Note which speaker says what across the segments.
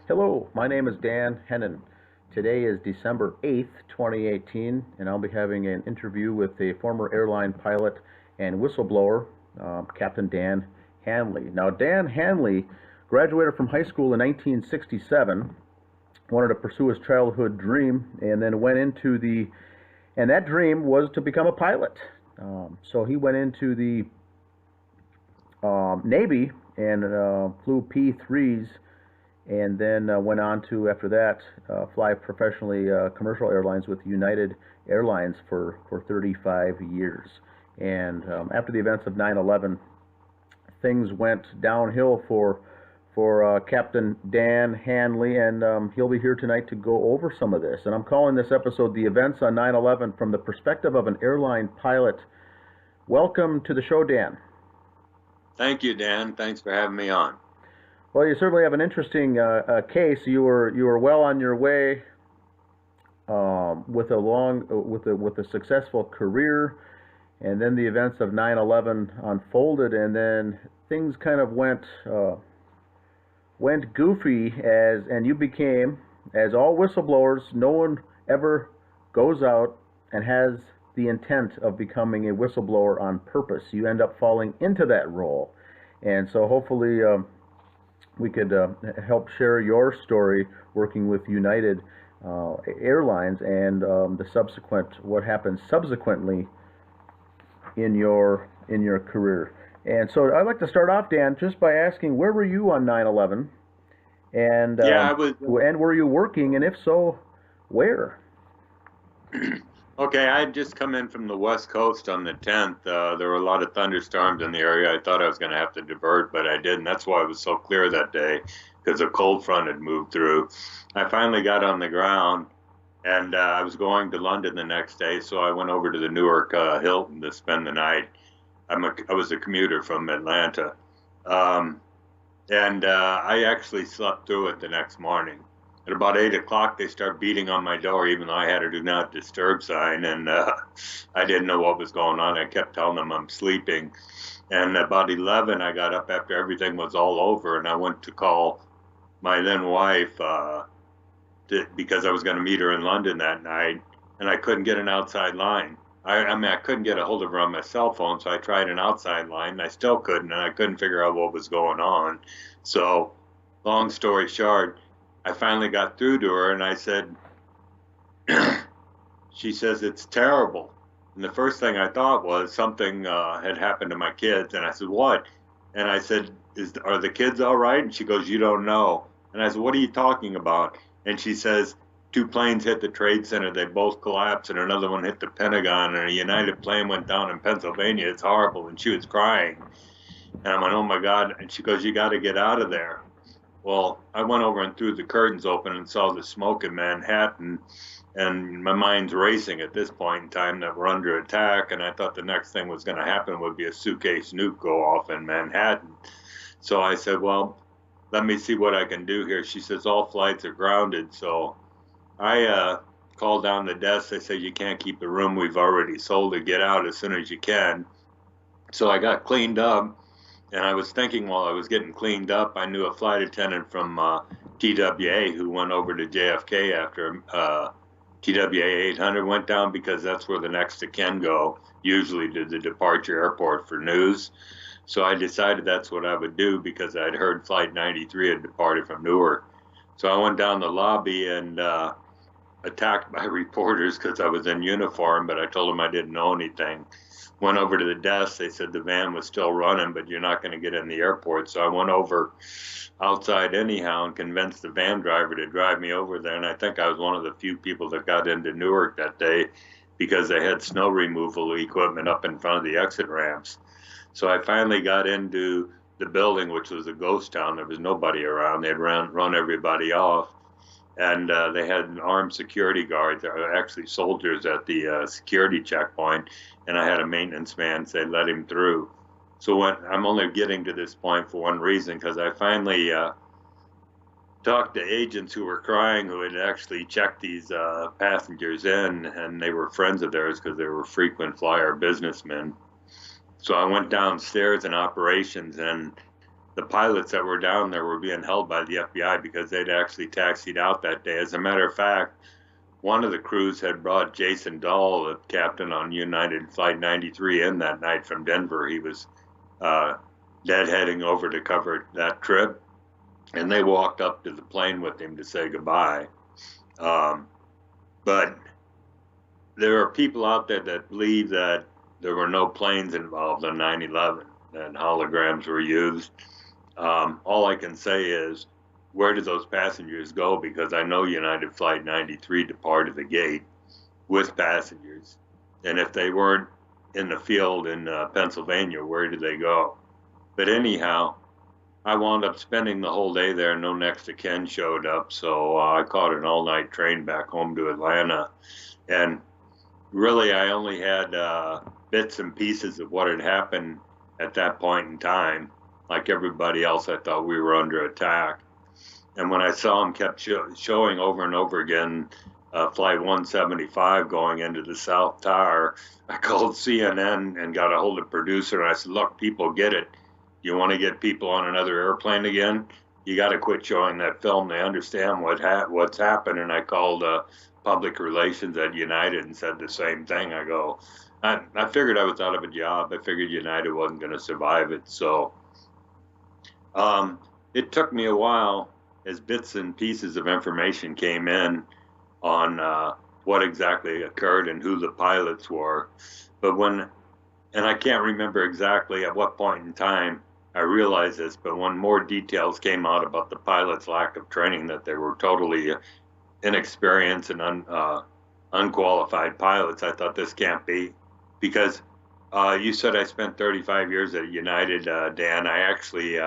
Speaker 1: Hello, my name is Dan Hanley. Today is December 8th, 2018, and I'll be having an interview with a former airline pilot and whistleblower, Captain Dan Hanley. Now, Dan Hanley graduated from high school in 1967, wanted to pursue his childhood dream, and then and that dream was to become a pilot. So he went into the Navy and flew P-3s and then went on to, after that, fly professionally commercial airlines with United Airlines for 35 years. And after the events of 9/11, things went downhill for Captain Dan Hanley, and he'll be here tonight to go over some of this. And I'm calling this episode "The Events on 9/11 from the Perspective of an Airline Pilot." Welcome to the show, Dan.
Speaker 2: Thank you, Dan. Thanks for having me on.
Speaker 1: Well, you certainly have an interesting case. You were well on your way with a successful career, and then the events of 9/11 unfolded, and then things kind of went goofy and you became, as all whistleblowers, no one ever goes out and has the intent of becoming a whistleblower on purpose. You end up falling into that role, and so hopefully we could help share your story working with United Airlines and what happened subsequently in your career. And so I'd like to start off, Dan, just by asking, where were you on 9/11, and
Speaker 2: Yeah, I was.
Speaker 1: and were you working, and if so, where?
Speaker 2: Okay, I had just come in from the West Coast on the 10th. There were a lot of thunderstorms in the area. I thought I was going to have to divert, but I didn't. That's why it was so clear that day, because a cold front had moved through. I finally got on the ground, and I was going to London the next day, so I went over to the Newark Hilton to spend the night. I was a commuter from Atlanta, um, and I actually slept through it the next morning. At about 8 o'clock, they start beating on my door, even though I had a do not disturb sign, and I didn't know what was going on. I kept telling them I'm sleeping. And about 11, I got up after everything was all over, and I went to call my then wife because I was going to meet her in London that night, and I couldn't get an outside line. I mean, I couldn't get a hold of her on my cell phone, so I tried an outside line, and I still couldn't, and I couldn't figure out what was going on. So, long story short, I finally got through to her, and I said, she says, it's terrible. And the first thing I thought was something had happened to my kids. And I said, what? And I said, are the kids all right? And she goes, you don't know. And I said, what are you talking about? And she says, two planes hit the Trade Center. They both collapsed, and another one hit the Pentagon, and a United plane went down in Pennsylvania. It's horrible. And she was crying. And I went, oh my God. And she goes, you got to get out of there. Well, I went over and threw the curtains open and saw the smoke in Manhattan, and my mind's racing at this point in time that we're under attack, and I thought the next thing was going to happen would be a suitcase nuke go off in Manhattan. So I said, well, let me see what I can do here. She says, all flights are grounded. So I called down the desk. They said, you can't keep the room we've already sold it. Get out as soon as you can. So I got cleaned up. And I was thinking while I was getting cleaned up, I knew a flight attendant from TWA who went over to JFK after TWA 800 went down, because that's where the next of kin go, usually to the departure airport for news. So I decided that's what I would do, because I'd heard Flight 93 had departed from Newark. So I went down the lobby and attacked by reporters because I was in uniform, but I told them I didn't know anything. Went over to the desk. They said the van was still running, but you're not going to get in the airport. So I went over outside anyhow and convinced the van driver to drive me over there. And I think I was one of the few people that got into Newark that day, because they had snow removal equipment up in front of the exit ramps. So I finally got into the building, which was a ghost town. There was nobody around. They'd run everybody off. And they had armed security guards, actually soldiers at the security checkpoint. And I had a maintenance man say, let him through. So I'm only getting to this point for one reason, because I finally talked to agents who were crying, who had actually checked these passengers in, and they were friends of theirs because they were frequent flyer businessmen. So I went downstairs in operations, and the pilots that were down there were being held by the FBI because they'd actually taxied out that day. As a matter of fact, one of the crews had brought Jason Dahl, the captain on United Flight 93, in that night from Denver. He was deadheading over to cover that trip, and they walked up to the plane with him to say goodbye. But there are people out there that believe that there were no planes involved on 9/11 and holograms were used. All I can say is, where did those passengers go? Because I know United Flight 93 departed the gate with passengers. And if they weren't in the field in Pennsylvania, where did they go? But anyhow, I wound up spending the whole day there. No next of kin showed up. So I caught an all-night train back home to Atlanta. And really, I only had bits and pieces of what had happened at that point in time. Like everybody else, I thought we were under attack. And when I saw him kept showing over and over again, Flight 175 going into the South Tower, I called CNN and got a hold of the producer. And I said, look, people get it. You want to get people on another airplane again? You got to quit showing that film. They understand what's happened. And I called public relations at United and said the same thing. I go, I figured I was out of a job. I figured United wasn't going to survive it. So it took me a while as bits and pieces of information came in on what exactly occurred and who the pilots were. But and I can't remember exactly at what point in time I realized this, but when more details came out about the pilots' lack of training, that they were totally inexperienced and unqualified pilots, I thought this can't be. Because you said I spent 35 years at United, Dan. I actually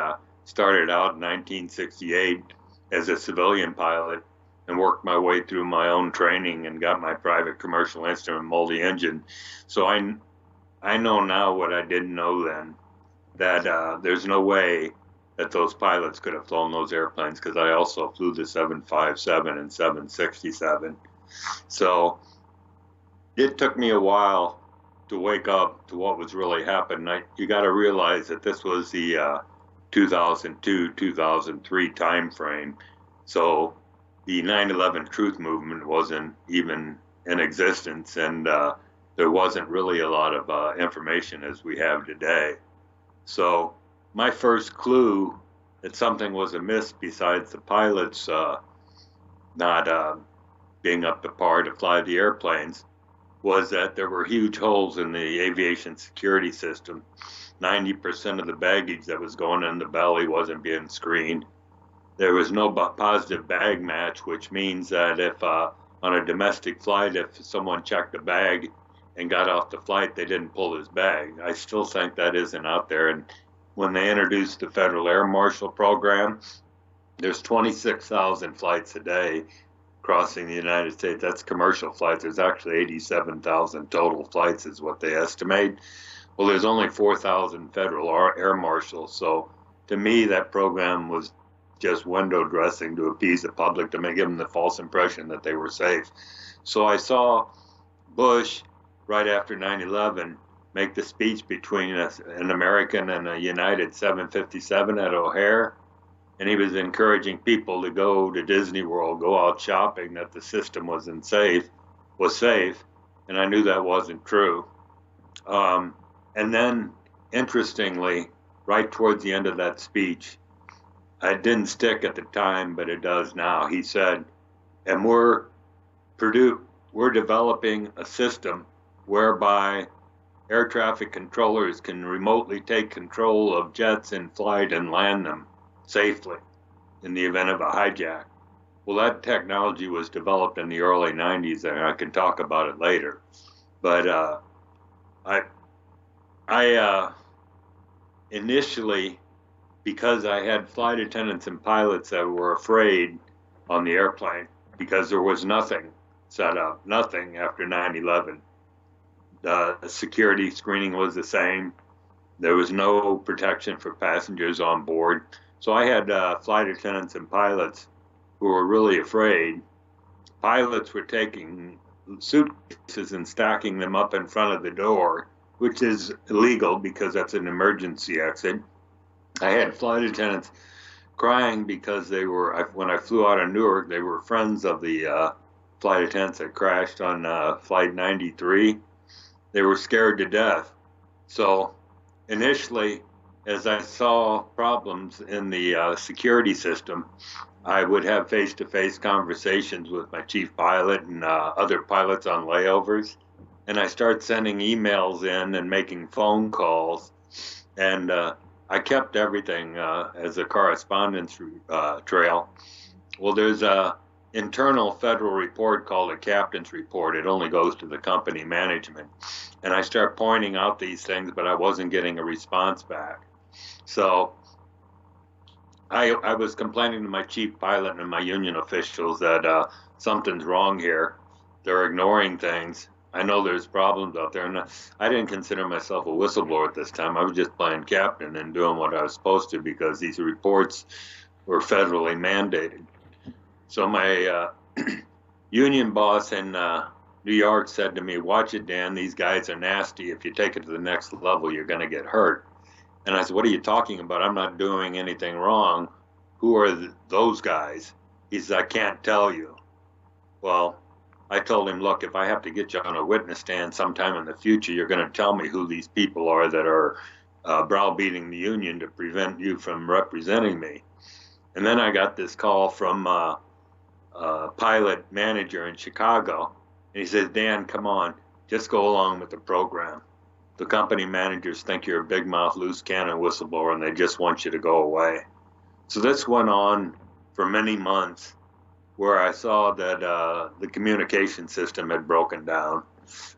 Speaker 2: started out in 1968 as a civilian pilot and worked my way through my own training and got my private commercial instrument multi-engine. So I know now what I didn't know then, that there's no way that those pilots could have flown those airplanes, because I also flew the 757 and 767. So it took me a while to wake up to what was really happening. You got to realize that this was the 2002, 2003 time frame. So the 9/11 truth movement wasn't even in existence, and there wasn't really a lot of information as we have today. So my first clue that something was amiss, besides the pilots not being up to par to fly the airplanes, was that there were huge holes in the aviation security system. 90% of the baggage that was going in the belly wasn't being screened. There was no positive bag match, which means that if on a domestic flight, if someone checked a bag and got off the flight, they didn't pull his bag. I still think that isn't out there. And when they introduced the Federal Air Marshal Program, there's 26,000 flights a day crossing the United States. That's commercial flights. There's actually 87,000 total flights is what they estimate. Well, there's only 4,000 federal air marshals. So to me, that program was just window dressing to appease the public, to give them the false impression that they were safe. So I saw Bush right after 9/11 make the speech between an American and a United 757 at O'Hare. And he was encouraging people to go to Disney World, go out shopping, that the system was safe. And I knew that wasn't true. And then, interestingly, right towards the end of that speech, it didn't stick at the time, but it does now. He said, and we're developing a system whereby air traffic controllers can remotely take control of jets in flight and land them safely in the event of a hijack. Well, that technology was developed in the early 90s, and I can talk about it later. But I initially, because I had flight attendants and pilots that were afraid on the airplane, because there was nothing set up, nothing after 9/11. The security screening was the same. There was no protection for passengers on board. So I had flight attendants and pilots who were really afraid. Pilots were taking suitcases and stacking them up in front of the door, which is illegal because that's an emergency exit. I had flight attendants crying because when I flew out of Newark, they were friends of the flight attendants that crashed on Flight 93. They were scared to death. So initially, as I saw problems in the security system, I would have face-to-face conversations with my chief pilot and other pilots on layovers. And I start sending emails in and making phone calls. And I kept everything as a correspondence trail. Well, there's a internal federal report called a captain's report. It only goes to the company management. And I start pointing out these things, but I wasn't getting a response back. So I was complaining to my chief pilot and my union officials that something's wrong here. They're ignoring things. I know there's problems out there, and I didn't consider myself a whistleblower at this time. I was just playing captain and doing what I was supposed to because these reports were federally mandated. So my union boss in New York said to me, "Watch it, Dan. These guys are nasty. If you take it to the next level, you're going to get hurt." And I said, "What are you talking about? I'm not doing anything wrong. Who are those guys?" He said, "I can't tell you." Well, I told him, "Look, if I have to get you on a witness stand sometime in the future, you're going to tell me who these people are that are browbeating the union to prevent you from representing me." And then I got this call from a pilot manager in Chicago. And he says, "Dan, come on, just go along with the program. The company managers think you're a big mouth, loose cannon whistleblower, and they just want you to go away." So this went on for many months, where I saw that the communication system had broken down,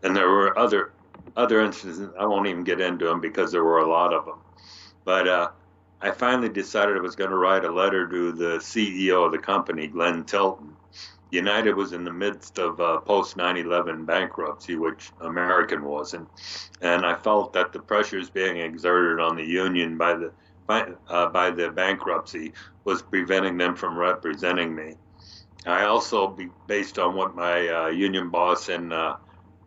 Speaker 2: and there were other instances. I won't even get into them because there were a lot of them. But I finally decided I was going to write a letter to the CEO of the company, Glenn Tilton. United was in the midst of post 9/11 bankruptcy, which American wasn't, and I felt that the pressures being exerted on the union by the bankruptcy was preventing them from representing me. I also, based on what my union boss in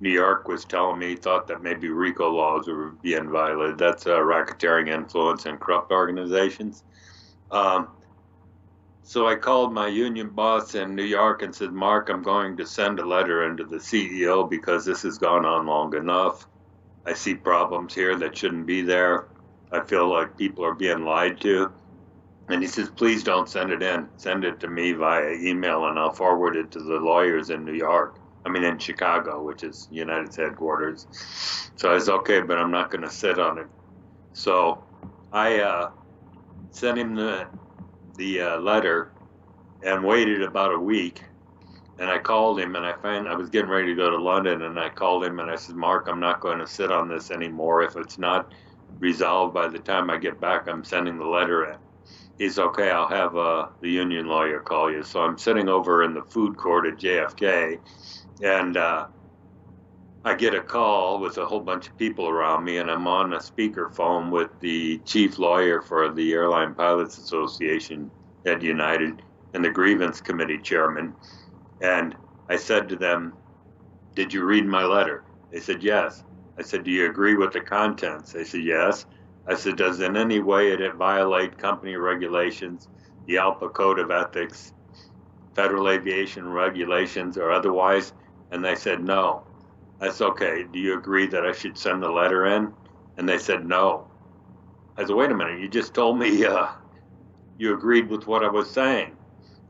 Speaker 2: New York was telling me, thought that maybe RICO laws were being violated. That's racketeering, influence, and corrupt organizations. So I called my union boss in New York and said, "Mark, I'm going to send a letter into the CEO because this has gone on long enough. I see problems here that shouldn't be there. I feel like people are being lied to." And he says, "Please don't send it in. Send it to me via email and I'll forward it to the lawyers in in Chicago, which is United's headquarters." So I said, "Okay, but I'm not going to sit on it." So I sent him the letter and waited about a week. And I called him and I was getting ready to go to London, and I called him and I said, "Mark, I'm not going to sit on this anymore. If it's not resolved by the time I get back, I'm sending the letter in." He's, "Okay, I'll have the union lawyer call you." So I'm sitting over in the food court at JFK, and I get a call with a whole bunch of people around me, and I'm on a speakerphone with the chief lawyer for the Airline Pilots Association at United and the grievance committee chairman. And I said to them, "Did you read my letter?" They said, "Yes." I said, "Do you agree with the contents?" They said, "Yes." I said, "Does in any way it violate company regulations, the ALPA Code of Ethics, Federal Aviation Regulations, or otherwise?" And they said, "No." I said, "Okay, do you agree that I should send the letter in?" And they said, "No." I said, "Wait a minute, you just told me you agreed with what I was saying."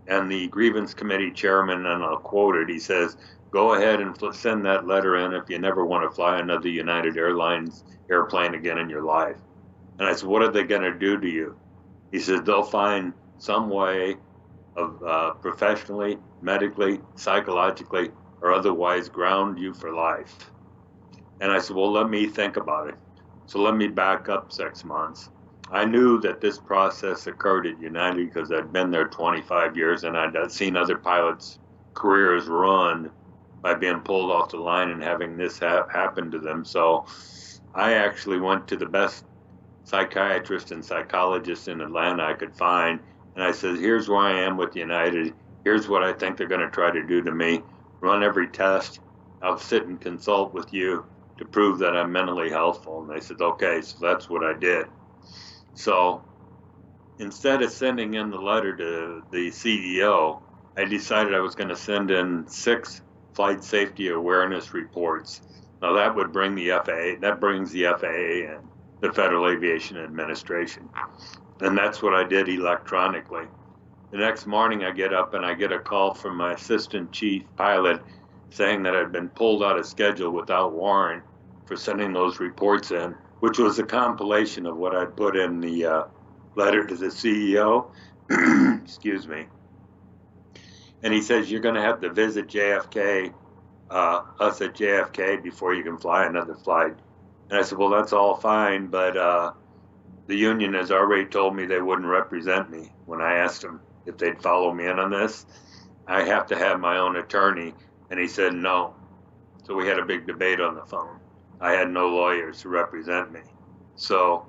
Speaker 2: And the grievance committee chairman, and I'll quote it, he says, "Go ahead and send that letter in if you never want to fly another United Airlines airplane again in your life." And I said, "What are they going to do to you?" He says, "They'll find some way of professionally, medically, psychologically, or otherwise ground you for life." And I said, "Well, let me think about it." So let me back up 6 months. I knew that this process occurred at United because I'd been there 25 years and I'd seen other pilots' careers run by being pulled off the line and having this happen to them. So I actually went to the best psychiatrist and psychologist in Atlanta I could find. And I said, "Here's where I am with United. Here's what I think they're going to try to do to me. Run every test. I'll sit and consult with you to prove that I'm mentally healthful." And they said, "Okay." So that's what I did. So instead of sending in the letter to the CEO, I decided I was going to send in 6 flight safety awareness reports. Now that would bring the FAA, that brings the FAA and the Federal Aviation Administration. And that's what I did electronically. The next morning I get up and I get a call from my assistant chief pilot saying that I'd been pulled out of schedule without warrant for sending those reports in, which was a compilation of what I'd put in the letter to the CEO. Excuse me. And he says, you're going to have to visit JFK, us at JFK, before you can fly another flight. And I said, well, that's all fine, but the union has already told me they wouldn't represent me. When I asked them if they'd follow me in on this, I have to have my own attorney. And he said no. So we had a big debate on the phone. I had no lawyers to represent me. So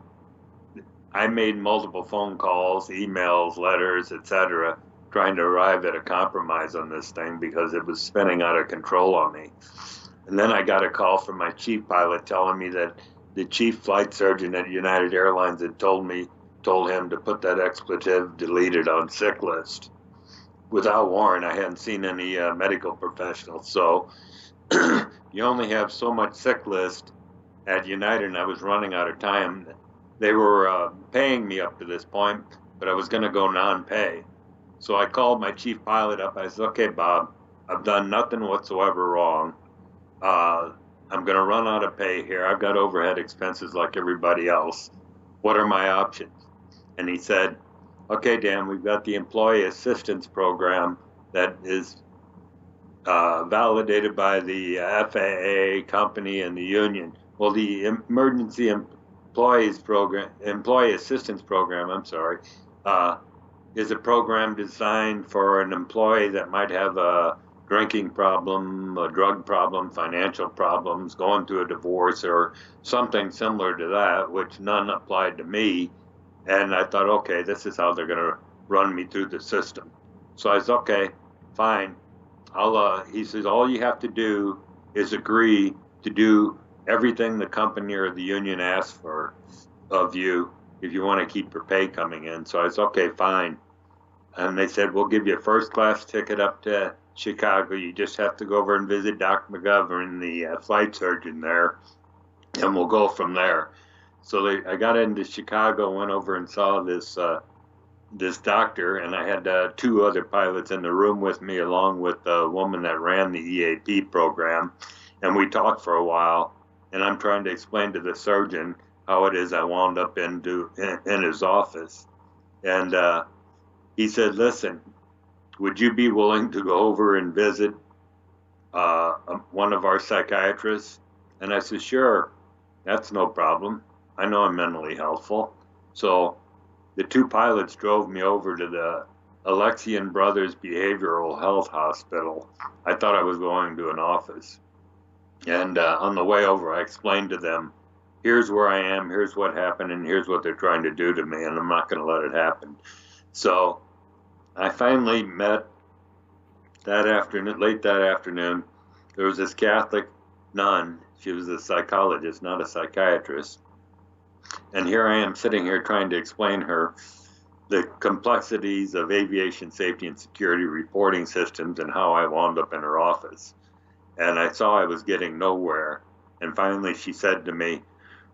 Speaker 2: I made multiple phone calls, emails, letters, etc., trying to arrive at a compromise on this thing because it was spinning out of control on me. And then I got a call from my chief pilot telling me that the chief flight surgeon at United Airlines had told him to put that expletive deleted on sick list. Without warrant, I hadn't seen any medical professionals. So you only have so much sick list at United, and I was running out of time. They were paying me up to this point, but I was going to go non-pay. So I called my chief pilot up. I said, okay, Bob, I've done nothing whatsoever wrong. I'm going to run out of pay here. I've got overhead expenses like everybody else. What are my options? And he said, okay, Dan, we've got the employee assistance program that is validated by the FAA company and the union. Well, the emergency employee assistance program, is a program designed for an employee that might have a drinking problem, a drug problem, financial problems, going through a divorce or something similar to that, which none applied to me. And I thought, okay, this is how they're going to run me through the system. So I said, okay, fine. He says, all you have to do is agree to do everything the company or the union asks for of you if you want to keep your pay coming in. So I said, okay, fine. And they said, we'll give you a first class ticket up to Chicago. You just have to go over and visit Dr. McGovern, the flight surgeon there, and we'll go from there. So I got into Chicago, went over and saw this doctor, and I had 2 other pilots in the room with me, along with the woman that ran the EAP program, and we talked for a while. And I'm trying to explain to the surgeon how it is I wound up in his office, and he said, "Listen, would you be willing to go over and visit one of our psychiatrists?" And I said, "Sure, that's no problem. I know I'm mentally healthful." So the 2 pilots drove me over to the Alexian Brothers Behavioral Health Hospital. I thought I was going to an office. And on the way over, I explained to them, here's where I am, here's what happened, and here's what they're trying to do to me, and I'm not going to let it happen. So I finally met that afternoon, late that afternoon. There was this Catholic nun. She was a psychologist, not a psychiatrist. And here I am sitting here trying to explain her the complexities of aviation safety and security reporting systems and how I wound up in her office. And I saw I was getting nowhere. And finally she said to me,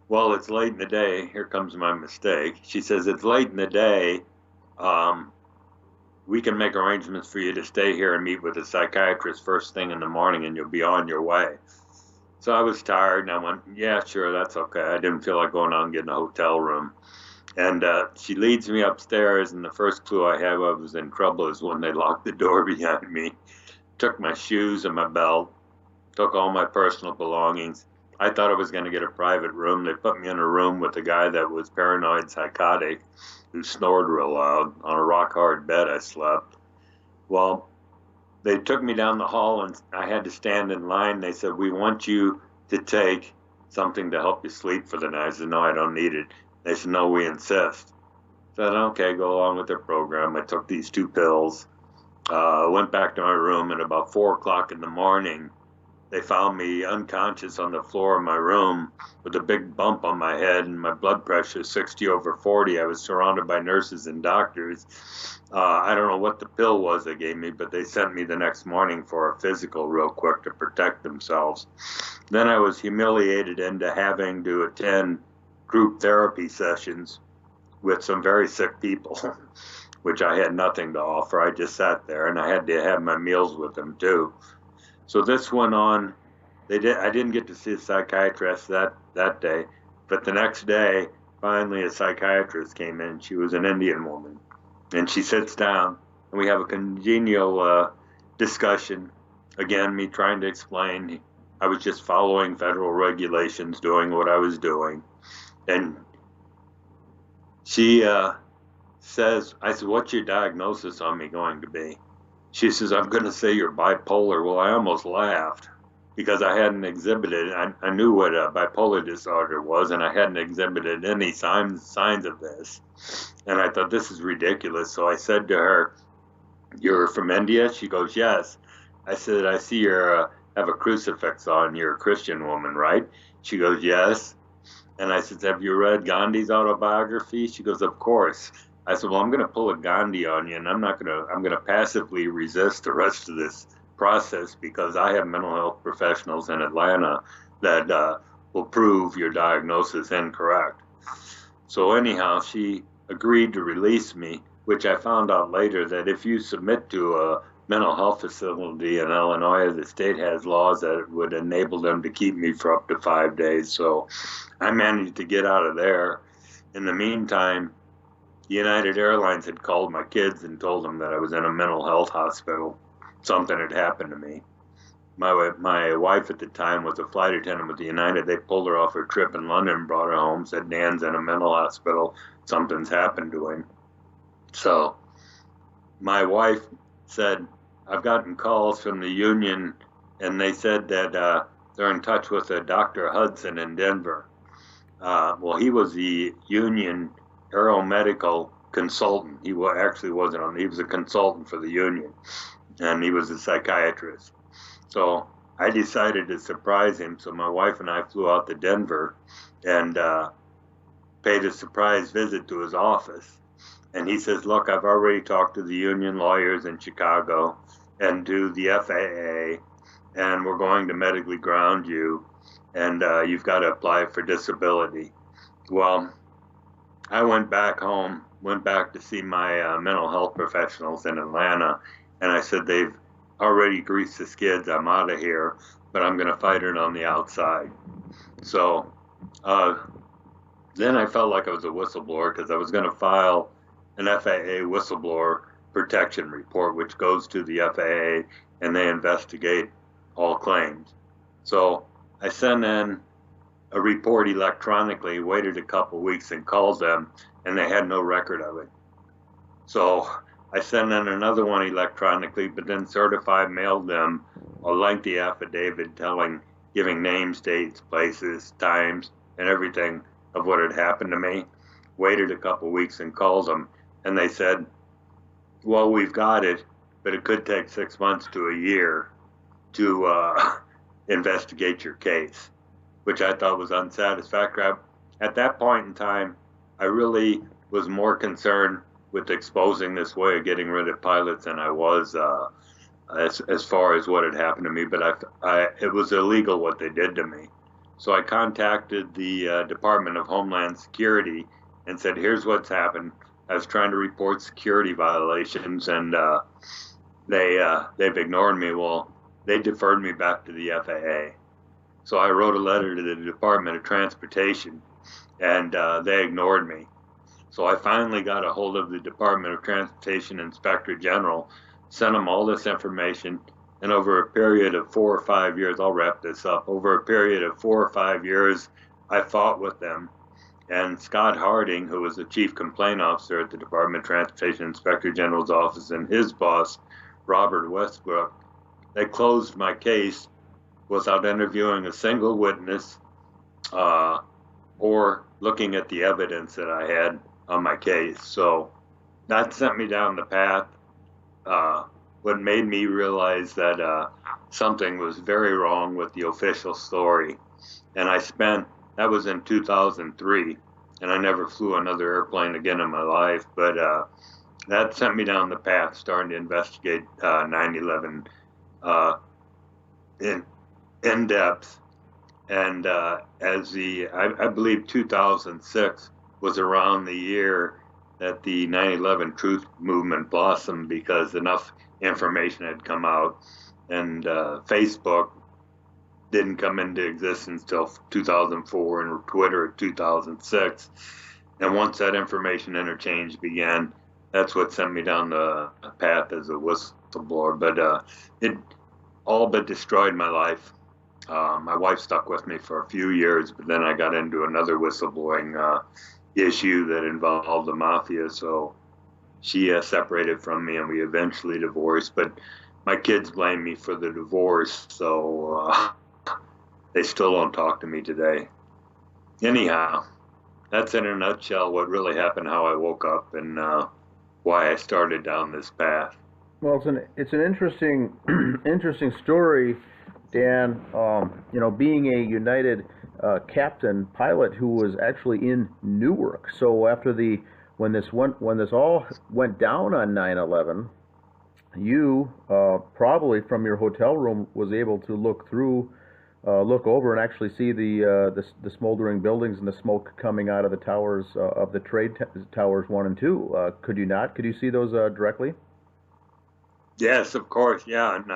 Speaker 2: well, it's late in the day. Here comes my mistake. She says, it's late in the day. We can make arrangements for you to stay here and meet with a psychiatrist first thing in the morning, and you'll be on your way. So I was tired, and I went, yeah, sure, that's okay. I didn't feel like going out and getting a hotel room. And she leads me upstairs, and the first clue I have I was in trouble is when they locked the door behind me, took my shoes and my belt, took all my personal belongings. I thought I was going to get a private room. They put me in a room with a guy that was paranoid psychotic, who snored real loud. On a rock-hard bed I slept. Well, they took me down the hall, and I had to stand in line. They said, we want you to take something to help you sleep for the night. I said, no, I don't need it. They said, no, we insist. I said, okay, go along with their program. I took these 2 pills, went back to my room, and about 4 o'clock in the morning, they found me unconscious on the floor of my room with a big bump on my head and my blood pressure 60/40. I was surrounded by nurses and doctors. I don't know what the pill was they gave me, but they sent me the next morning for a physical real quick to protect themselves. Then I was humiliated into having to attend group therapy sessions with some very sick people, which I had nothing to offer. I just sat there, and I had to have my meals with them too. So this went on. I didn't get to see a psychiatrist that day, but the next day, finally, a psychiatrist came in. She was an Indian woman, and she sits down, and we have a congenial discussion. Again, me trying to explain I was just following federal regulations, doing what I was doing, and she says, I said, "What's your diagnosis on me going to be?" She says, "I'm going to say you're bipolar." Well, I almost laughed because I hadn't exhibited, I knew what a bipolar disorder was, and I hadn't exhibited any signs of this. And I thought, this is ridiculous. So I said to her, "You're from India?" She goes, "Yes." I said, "I see you have a crucifix on. You're a Christian woman, right?" She goes, "Yes." And I said, "Have you read Gandhi's autobiography?" She goes, "Of course." I said, "Well, I'm going to pull a Gandhi on you, and I'm going to passively resist the rest of this process because I have mental health professionals in Atlanta that will prove your diagnosis incorrect." So anyhow, she agreed to release me, which I found out later that if you submit to a mental health facility in Illinois, the state has laws that would enable them to keep me for up to 5 days. So I managed to get out of there. In the meantime, United Airlines had called my kids and told them that I was in a mental health hospital. Something had happened to me. My wife at the time was a flight attendant with United. They pulled her off her trip in London, brought her home, said, "Dan's in a mental hospital. Something's happened to him." So my wife said, "I've gotten calls from the union, and they said that they're in touch with a Dr. Hudson in Denver." Well, he was the union aeromedical consultant. He actually wasn't on, he was a consultant for the union, and he was a psychiatrist. So I decided to surprise him. So my wife and I flew out to Denver and paid a surprise visit to his office. And he says, "Look, I've already talked to the union lawyers in Chicago and to the FAA, and we're going to medically ground you, and you've got to apply for disability." Well, I went back home, went back to see my mental health professionals in Atlanta, and I said, "They've already greased the skids. I'm out of here, but I'm going to fight it on the outside." So then I felt like I was a whistleblower because I was going to file an FAA whistleblower protection report, which goes to the FAA, and they investigate all claims. So I sent in a report electronically, waited a couple weeks and called them, and they had no record of it. So I sent in another one electronically, but then certified mailed them a lengthy affidavit giving names, dates, places, times, and everything of what had happened to me. Waited a couple weeks and called them, and they said, "Well, we've got it, but it could take 6 months to a year to investigate your case," which I thought was unsatisfactory. At that point in time, I really was more concerned with exposing this way of getting rid of pilots than I was as far as what had happened to me. But it was illegal what they did to me. So I contacted the Department of Homeland Security and said, "Here's what's happened. I was trying to report security violations, and they've ignored me." Well, they deferred me back to the FAA. So I wrote a letter to the Department of Transportation, and they ignored me. So I finally got a hold of the Department of Transportation Inspector General, sent him all this information, and over a period of 4 or 5 years, I'll wrap this up, over a period of 4 or 5 years, I fought with them. And Scott Harding, who was the chief complaint officer at the Department of Transportation Inspector General's office, and his boss, Robert Westbrook, they closed my case without interviewing a single witness or looking at the evidence that I had on my case. So that sent me down the path what made me realize that something was very wrong with the official story. And that was in 2003, and I never flew another airplane again in my life. But that sent me down the path, starting to investigate 9/11 uh, in depth. And I believe 2006 was around the year that the 9/11 truth movement blossomed because enough information had come out, and Facebook didn't come into existence till 2004 and Twitter 2006. And once that information interchange began, that's what sent me down the path as a whistleblower. But it all but destroyed my life. My wife stuck with me for a few years, but then I got into another whistleblowing issue that involved the mafia. So she separated from me, and we eventually divorced. But my kids blame me for the divorce, so they still don't talk to me today. Anyhow, that's in a nutshell what really happened, how I woke up, and why I started down this path.
Speaker 1: Well, it's an interesting interesting story, Dan. Being a United captain pilot who was actually in Newark. So after when this all went down on 9/11, you probably from your hotel room was able to look over and actually see the smoldering buildings and the smoke coming out of the towers of the towers 1 and 2. Could you not? Could you see those directly?
Speaker 2: Yes, of course. Yeah, and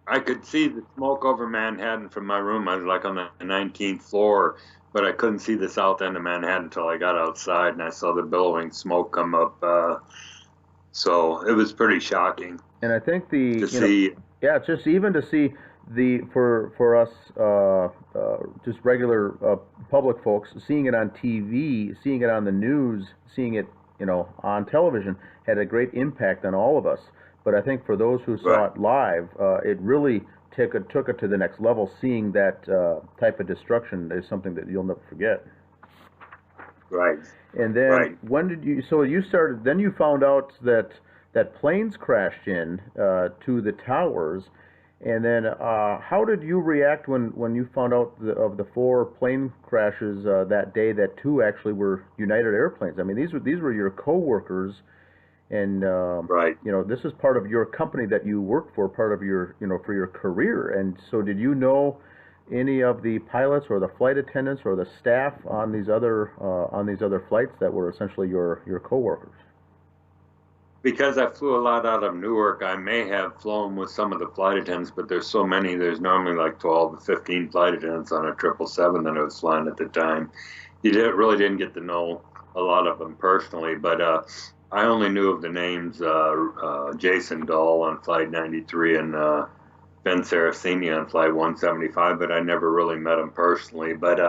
Speaker 2: I could see the smoke over Manhattan from my room. I was like on the 19th floor, but I couldn't see the south end of Manhattan until I got outside and I saw the billowing smoke come up. So it was pretty shocking.
Speaker 1: And I think
Speaker 2: to see.
Speaker 1: just even to see for us just regular public folks seeing it on TV, seeing it on the news, seeing it on television had a great impact on all of us. But I think for those who saw it live, it really took it to the next level. Seeing that type of destruction is something that you'll never forget.
Speaker 2: Right.
Speaker 1: And then when did you? So you started. Then you found out that planes crashed in to the towers. And then how did you react when you found out of the 4 plane crashes that day? That 2 actually were United Airplanes. I mean, these were your coworkers. And this is part of your company that you work for, part of your for your career. And so, did you know any of the pilots or the flight attendants or the staff on these other flights that were essentially your coworkers?
Speaker 2: Because I flew a lot out of Newark, I may have flown with some of the flight attendants, but there's so many. There's normally like 12 to 15 flight attendants on a 777 that I was flying at the time. Really didn't get to know a lot of them personally, but I only knew of the names Jason Dahl on Flight 93 and Ben Saraceni on Flight 175, but I never really met him personally. But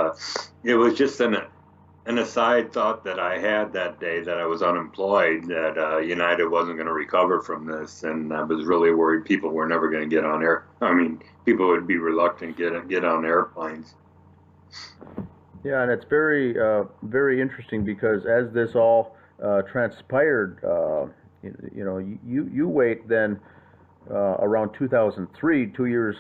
Speaker 2: it was just an aside thought that I had that day that I was unemployed, that United wasn't going to recover from this, and I was really worried people were never going to get on air. I mean, people would be reluctant to get on airplanes.
Speaker 1: Yeah, and it's very very interesting because as this all transpired, you wait then around 2003, 2 years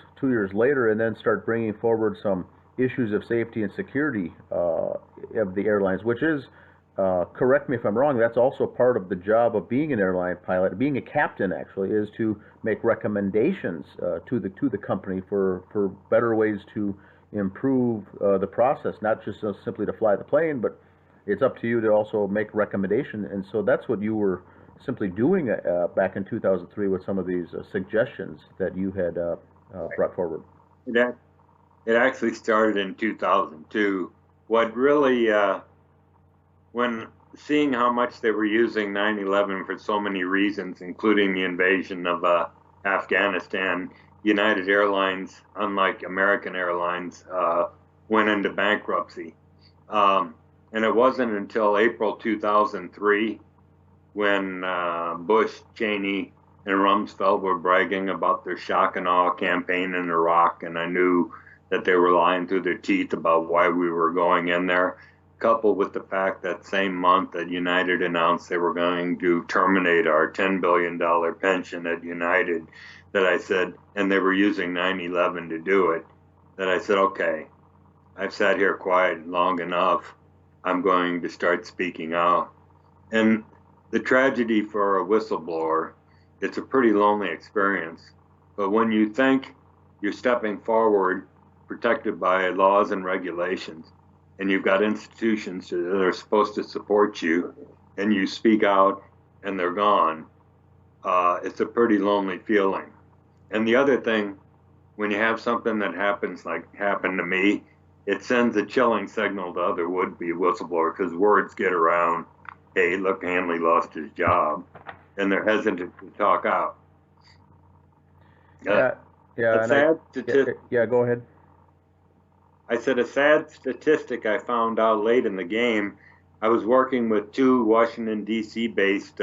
Speaker 1: later, and then start bringing forward some issues of safety and security of the airlines, which is, correct me if I'm wrong, that's also part of the job of being an airline pilot, being a captain actually, is to make recommendations to the company for better ways to improve the process, not just simply to fly the plane, but it's up to you to also make recommendation. And so that's what you were simply doing back in 2003 with some of these suggestions that you had brought forward.
Speaker 2: It actually started in 2002. What really, when seeing how much they were using 9/11 for so many reasons, including the invasion of Afghanistan, United Airlines, unlike American Airlines, went into bankruptcy. And it wasn't until April 2003 when Bush, Cheney, and Rumsfeld were bragging about their shock and awe campaign in Iraq, and I knew that they were lying through their teeth about why we were going in there, coupled with the fact that same month that United announced they were going to terminate our $10 billion pension at United, that I said, and they were using 9/11 to do it, that I said, okay, I've sat here quiet long enough. I'm going to start speaking out. And the tragedy for a whistleblower, it's a pretty lonely experience. But when you think you're stepping forward, protected by laws and regulations, and you've got institutions that are supposed to support you, and you speak out and they're gone, it's a pretty lonely feeling. And the other thing, when you have something that happens like happened to me, it sends a chilling signal to other would-be whistleblowers, because words get around, hey, look, Hanley lost his job, and they're hesitant to talk out.
Speaker 1: Yeah,
Speaker 2: a sad statistic.
Speaker 1: Yeah, go ahead.
Speaker 2: I said a sad statistic I found out late in the game. I was working with two Washington, D.C. based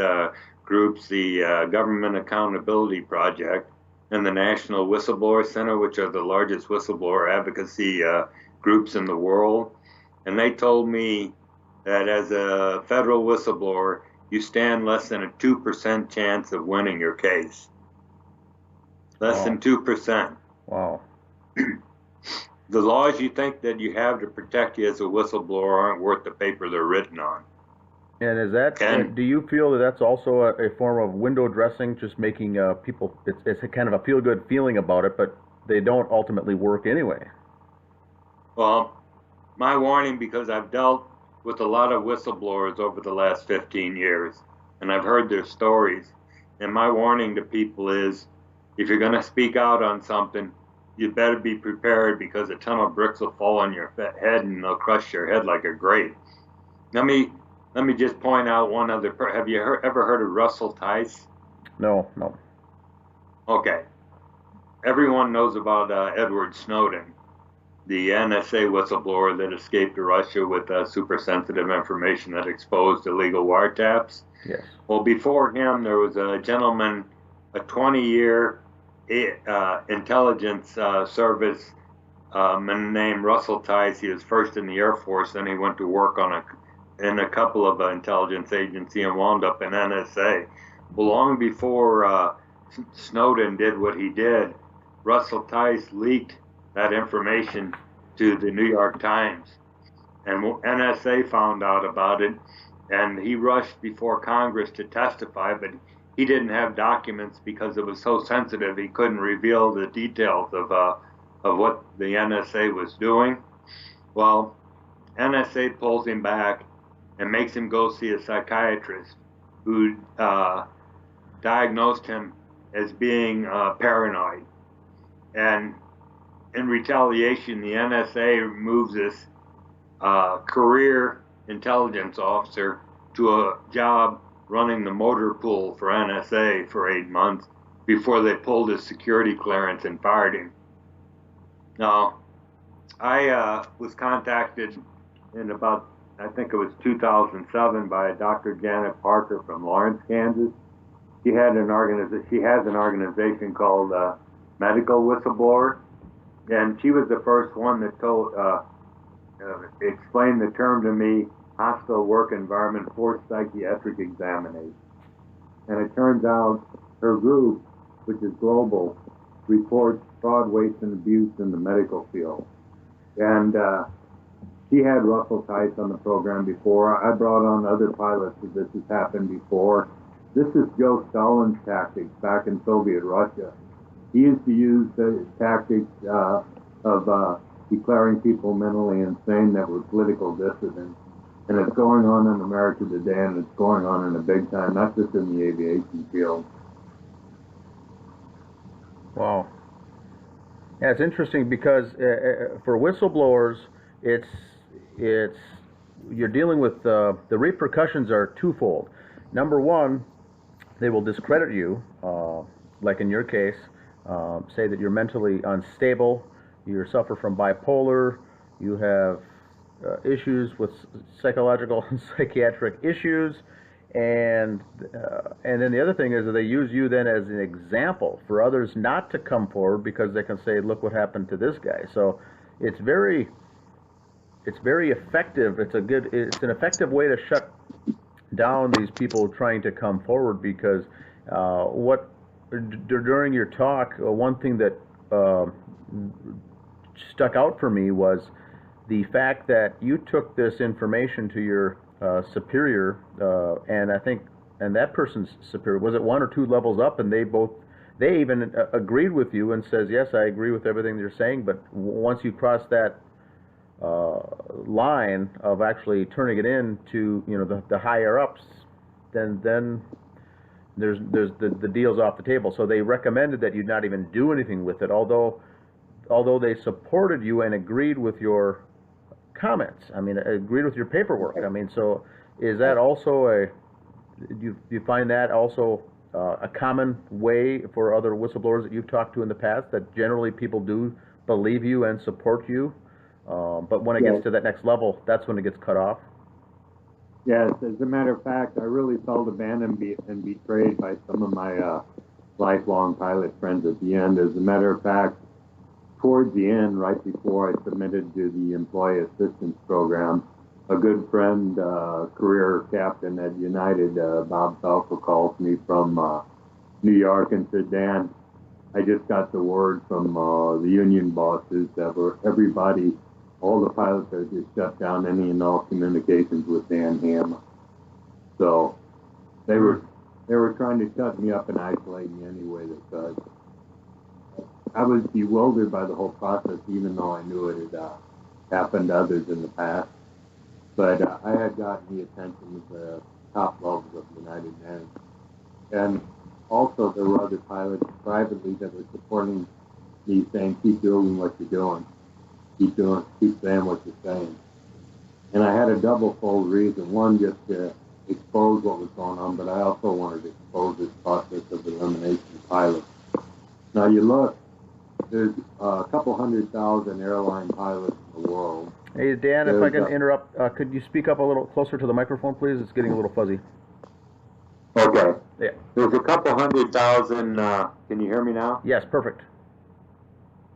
Speaker 2: groups, the Government Accountability Project and the National Whistleblower Center, which are the largest whistleblower advocacy groups in the world. And they told me that as a federal whistleblower, you stand less than a 2% chance of winning your case. Less than 2%.
Speaker 1: Wow.
Speaker 2: The laws you think that you have to protect you as a whistleblower aren't worth the paper they're written on.
Speaker 1: And is that, do you feel that that's also a form of window dressing, just making people, it's a kind of a feel-good feeling about it, but they don't ultimately work anyway?
Speaker 2: Well, my warning, because I've dealt with a lot of whistleblowers over the last 15 years, and I've heard their stories, and my warning to people is, if you're going to speak out on something, you better be prepared, because a ton of bricks will fall on your head and they'll crush your head like a grape. Let me just point out one other. Have you ever heard of Russell Tice?
Speaker 1: No.
Speaker 2: Okay. Everyone knows about Edward Snowden, the NSA whistleblower that escaped to Russia with super sensitive information that exposed illegal wiretaps.
Speaker 1: Yes.
Speaker 2: Well, before him, there was a gentleman, a 20-year intelligence service named Russell Tice. He was first in the Air Force, then he went to work in a couple of intelligence agencies and wound up in NSA. Well, long before Snowden did what he did, Russell Tice leaked that information to the New York Times, and NSA found out about it, and he rushed before Congress to testify, but he didn't have documents because it was so sensitive he couldn't reveal the details of what the NSA was doing. Well, NSA pulls him back and makes him go see a psychiatrist who diagnosed him as being paranoid. And in retaliation, the NSA removes this career intelligence officer to a job running the motor pool for NSA for 8 months before they pulled his security clearance and fired him. Now, I was contacted in about, I think it was 2007, by Dr. Janet Parker from Lawrence, Kansas. She has an organization called Medical Whistleblower, and she was the first one that explained the term to me, hostile work environment for psychiatric examination. And it turns out her group, which is global, reports fraud, waste, and abuse in the medical field. And she had Russell Tice on the program before. I brought on other pilots that this has happened before. This is Joe Stalin's tactics back in Soviet Russia. He used to use the tactics of declaring people mentally insane that were political dissidents. And it's going on in America today, and it's going on in a big time, not just in the aviation field.
Speaker 1: Wow. Yeah, it's interesting because for whistleblowers, it's you're dealing with the repercussions are twofold. Number one, they will discredit you, like in your case, say that you're mentally unstable, you suffer from bipolar, you have issues with psychological and psychiatric issues, and then the other thing is that they use you then as an example for others not to come forward because they can say, look what happened to this guy. So it's very it's very effective. It's an effective way to shut down these people trying to come forward because what during your talk, one thing that uh, stuck out for me was the fact that you took this information to your superior, and I think, and that person's superior was it one or two levels up, and they even agreed with you and says, yes, I agree with everything you're saying, but once you cross that line of actually turning it in to the higher ups, then there's the deal's off the table. So they recommended that you not even do anything with it, although they supported you and agreed with your comments. I mean, agreed with your paperwork. I mean, so is that also do you find that also a common way for other whistleblowers that you've talked to in the past, that generally people do believe you and support you, but when it gets to that next level, that's when it gets cut off?
Speaker 3: Yes, as a matter of fact, I really felt abandoned and betrayed by some of my lifelong pilot friends at the end. As a matter of fact, towards the end, right before I submitted to the Employee Assistance Program, a good friend, career captain at United, Bob Falco, called me from New York and said, Dan, I just got the word from the union bosses that everybody, all the pilots are just shut down any and all communications with Dan Hanley. So they were trying to shut me up and isolate me any way they could. I was bewildered by the whole process, even though I knew it had happened to others in the past. But I had gotten the attention of the top levels of United Airlines. And also there were other pilots privately that were supporting me, saying, keep doing what you're doing. Keep saying what you're saying. And I had a double-fold reason. One, just to expose what was going on, but I also wanted to expose this process of elimination of pilots. Now you look, there's a couple 100,000 airline pilots in the world.
Speaker 1: Hey, Dan, if I can interrupt, could you speak up a little closer to the microphone, please? It's getting a little fuzzy.
Speaker 3: Okay.
Speaker 1: Yeah.
Speaker 3: There's a couple 100,000, can you hear me now?
Speaker 1: Yes, perfect.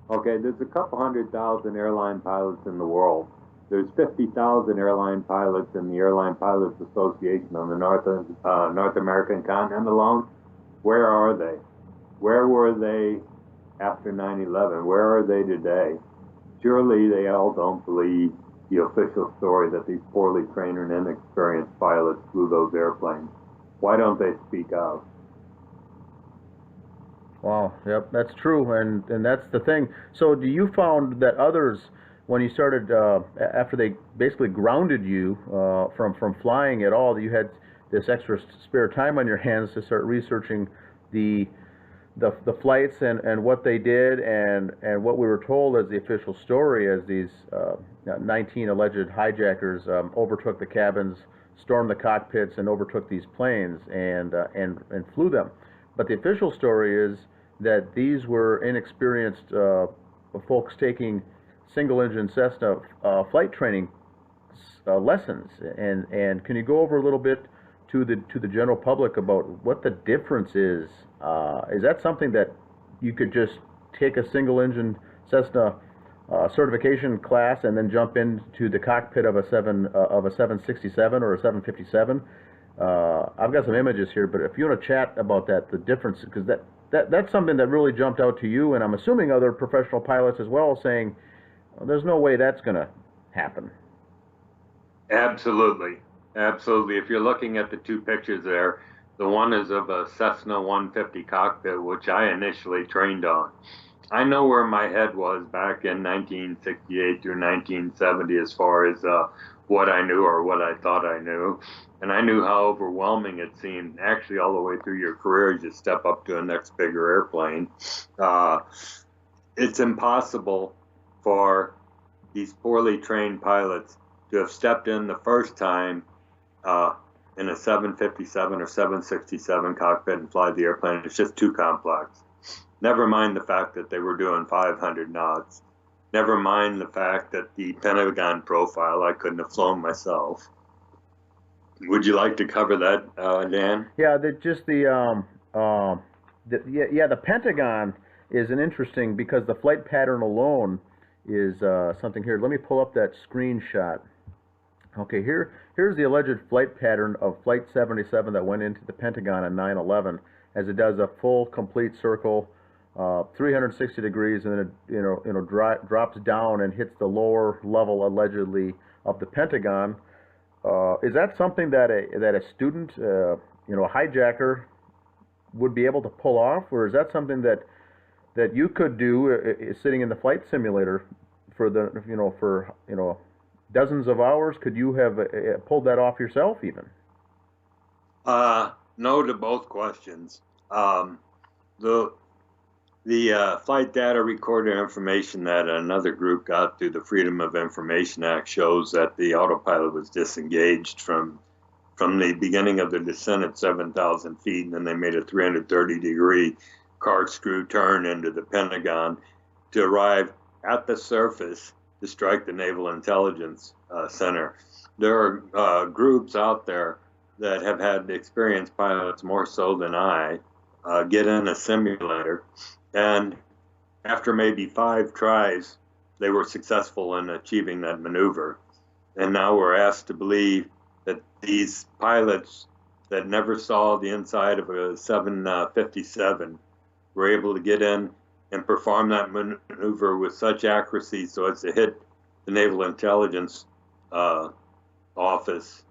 Speaker 3: Okay, there's a couple 100,000 airline pilots in the world. There's 50,000 airline pilots in the Airline Pilots Association on the North American continent alone. Where are they? Where were they after 9/11? Where are they today? Surely they all don't believe the official story that these poorly trained and inexperienced pilots flew those airplanes. Why don't they speak out?
Speaker 1: Wow, yep, that's true, and that's the thing. So do you found that others, when you started, after they basically grounded you from flying at all, that you had this extra spare time on your hands to start researching the flights and what they did and what we were told as the official story, as these 19 alleged hijackers overtook the cabins, stormed the cockpits, and overtook these planes and flew them. But the official story is that these were inexperienced folks taking single-engine Cessna flight training lessons. And can you go over a little bit to the general public about what the difference is? Is that something that you could just take a single-engine Cessna certification class and then jump into the cockpit of a 767 or a 757? I've got some images here, but if you want to chat about that, the difference, because that's something that really jumped out to you, and I'm assuming other professional pilots as well, saying, well, there's no way that's going to happen.
Speaker 3: Absolutely. Absolutely. If you're looking at the two pictures there, the one is of a Cessna 150 cockpit, which I initially trained on. I know where my head was back in 1968 through 1970 as far as what I knew or what I thought I knew. And I knew how overwhelming it seemed, actually all the way through your career as you step up to a next bigger airplane. It's impossible for these poorly trained pilots to have stepped in the first time in a 757 or 767 cockpit and fly the airplane. It's just too complex. Never mind the fact that they were doing 500 knots. Never mind the fact that the Pentagon profile I couldn't have flown myself. Would you like to cover that, Dan?
Speaker 1: Yeah, the Pentagon is an interesting, because the flight pattern alone is something here. Let me pull up that screenshot. Okay, here's the alleged flight pattern of Flight 77 that went into the Pentagon on 9/11, as it does a full, complete circle, 360 degrees, and then it drops down and hits the lower level allegedly of the Pentagon. Is that something that a student, a hijacker, would be able to pull off, or is that something that you could do sitting in the flight simulator for dozens of hours? Could you have pulled that off yourself even?
Speaker 2: No to both questions. The flight data recorder information that another group got through the Freedom of Information Act shows that the autopilot was disengaged from the beginning of the descent at 7,000 feet, and then they made a 330-degree corkscrew turn into the Pentagon to arrive at the surface to strike the Naval Intelligence Center. There are groups out there that have had experienced pilots more so than I get in a simulator, and after maybe 5 tries, they were successful in achieving that maneuver. And now we're asked to believe that these pilots that never saw the inside of a 757 were able to get in and perform that maneuver with such accuracy so as to hit the Naval Intelligence Office,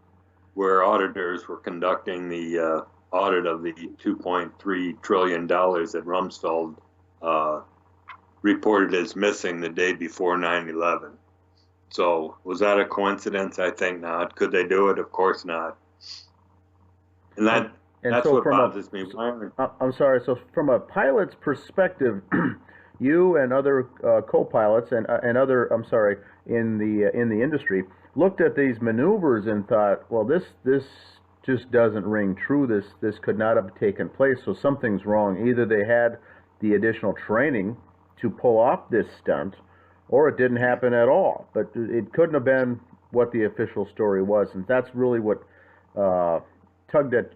Speaker 2: where auditors were conducting the audit of the $2.3 trillion that Rumsfeld reported as missing the day before 9/11. So was that a coincidence? I think not. Could they do it? Of course not. And that's
Speaker 1: so
Speaker 2: what bothers me.
Speaker 1: I'm sorry. So from a pilot's perspective, you and other co-pilots and other, in the industry looked at these maneuvers and thought, well, this just doesn't ring true. This could not have taken place. So something's wrong. Either they had the additional training to pull off this stunt, or it didn't happen at all. But it couldn't have been what the official story was, and that's really what tugged at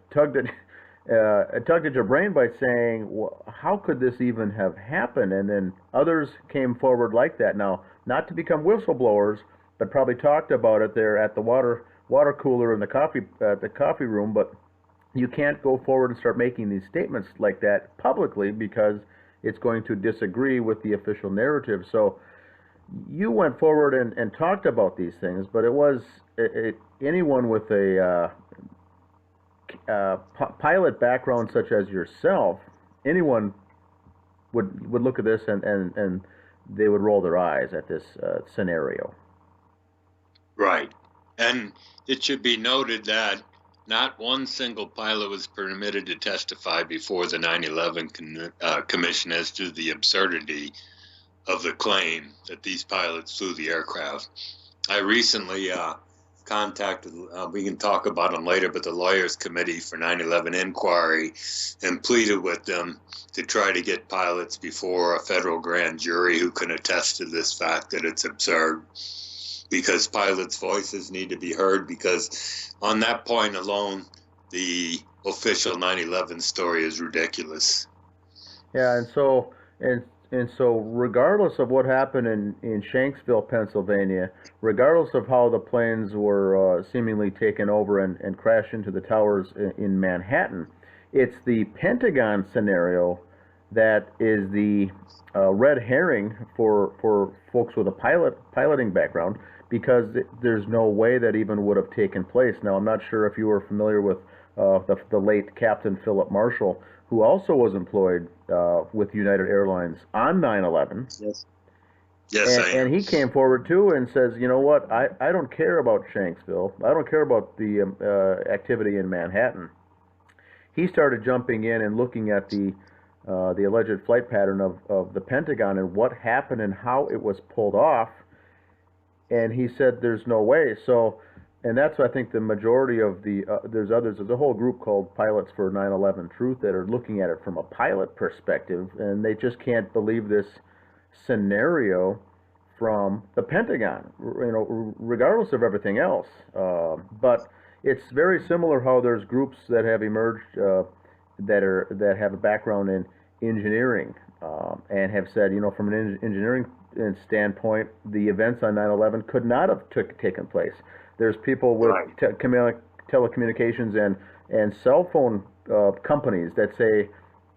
Speaker 1: your brain by saying, well, how could this even have happened? And then others came forward like that. Now, not to become whistleblowers, but probably talked about it there at the water cooler in the coffee room. But you can't go forward and start making these statements like that publicly because it's going to disagree with the official narrative. So you went forward and talked about these things, but it was anyone with a pilot background such as yourself, anyone would look at this and they would roll their eyes at this scenario.
Speaker 2: Right. And it should be noted that not one single pilot was permitted to testify before the 9/11 commission as to the absurdity of the claim that these pilots flew the aircraft. I recently contacted, we can talk about them later, but the Lawyers Committee for 9/11 Inquiry, and pleaded with them to try to get pilots before a federal grand jury who can attest to this fact that it's absurd, because pilots' voices need to be heard, because on that point alone, the official 9/11 story is ridiculous.
Speaker 1: Yeah, and so regardless of what happened in Shanksville, Pennsylvania, regardless of how the planes were seemingly taken over and crashed into the towers in Manhattan, it's the Pentagon scenario that is the red herring for folks with a piloting background, because there's no way that even would have taken place. Now, I'm not sure if you were familiar with the late Captain Philip Marshall, who also was employed with United Airlines on 9/11.
Speaker 2: Yes. Yes,
Speaker 1: and he came forward too and says, you know what, I don't care about Shanksville. I don't care about the activity in Manhattan. He started jumping in and looking at the alleged flight pattern of the Pentagon and what happened and how it was pulled off. And he said, there's no way. So, and that's, I think, the majority of there's a whole group called Pilots for 9/11 Truth that are looking at it from a pilot perspective, and they just can't believe this scenario from the Pentagon, regardless of everything else. But it's very similar how there's groups that have emerged that have a background in engineering and have said, from an engineering standpoint, the events on 9/11 could not have taken place. There's people with
Speaker 2: Right.
Speaker 1: telecommunications and cell phone companies that say,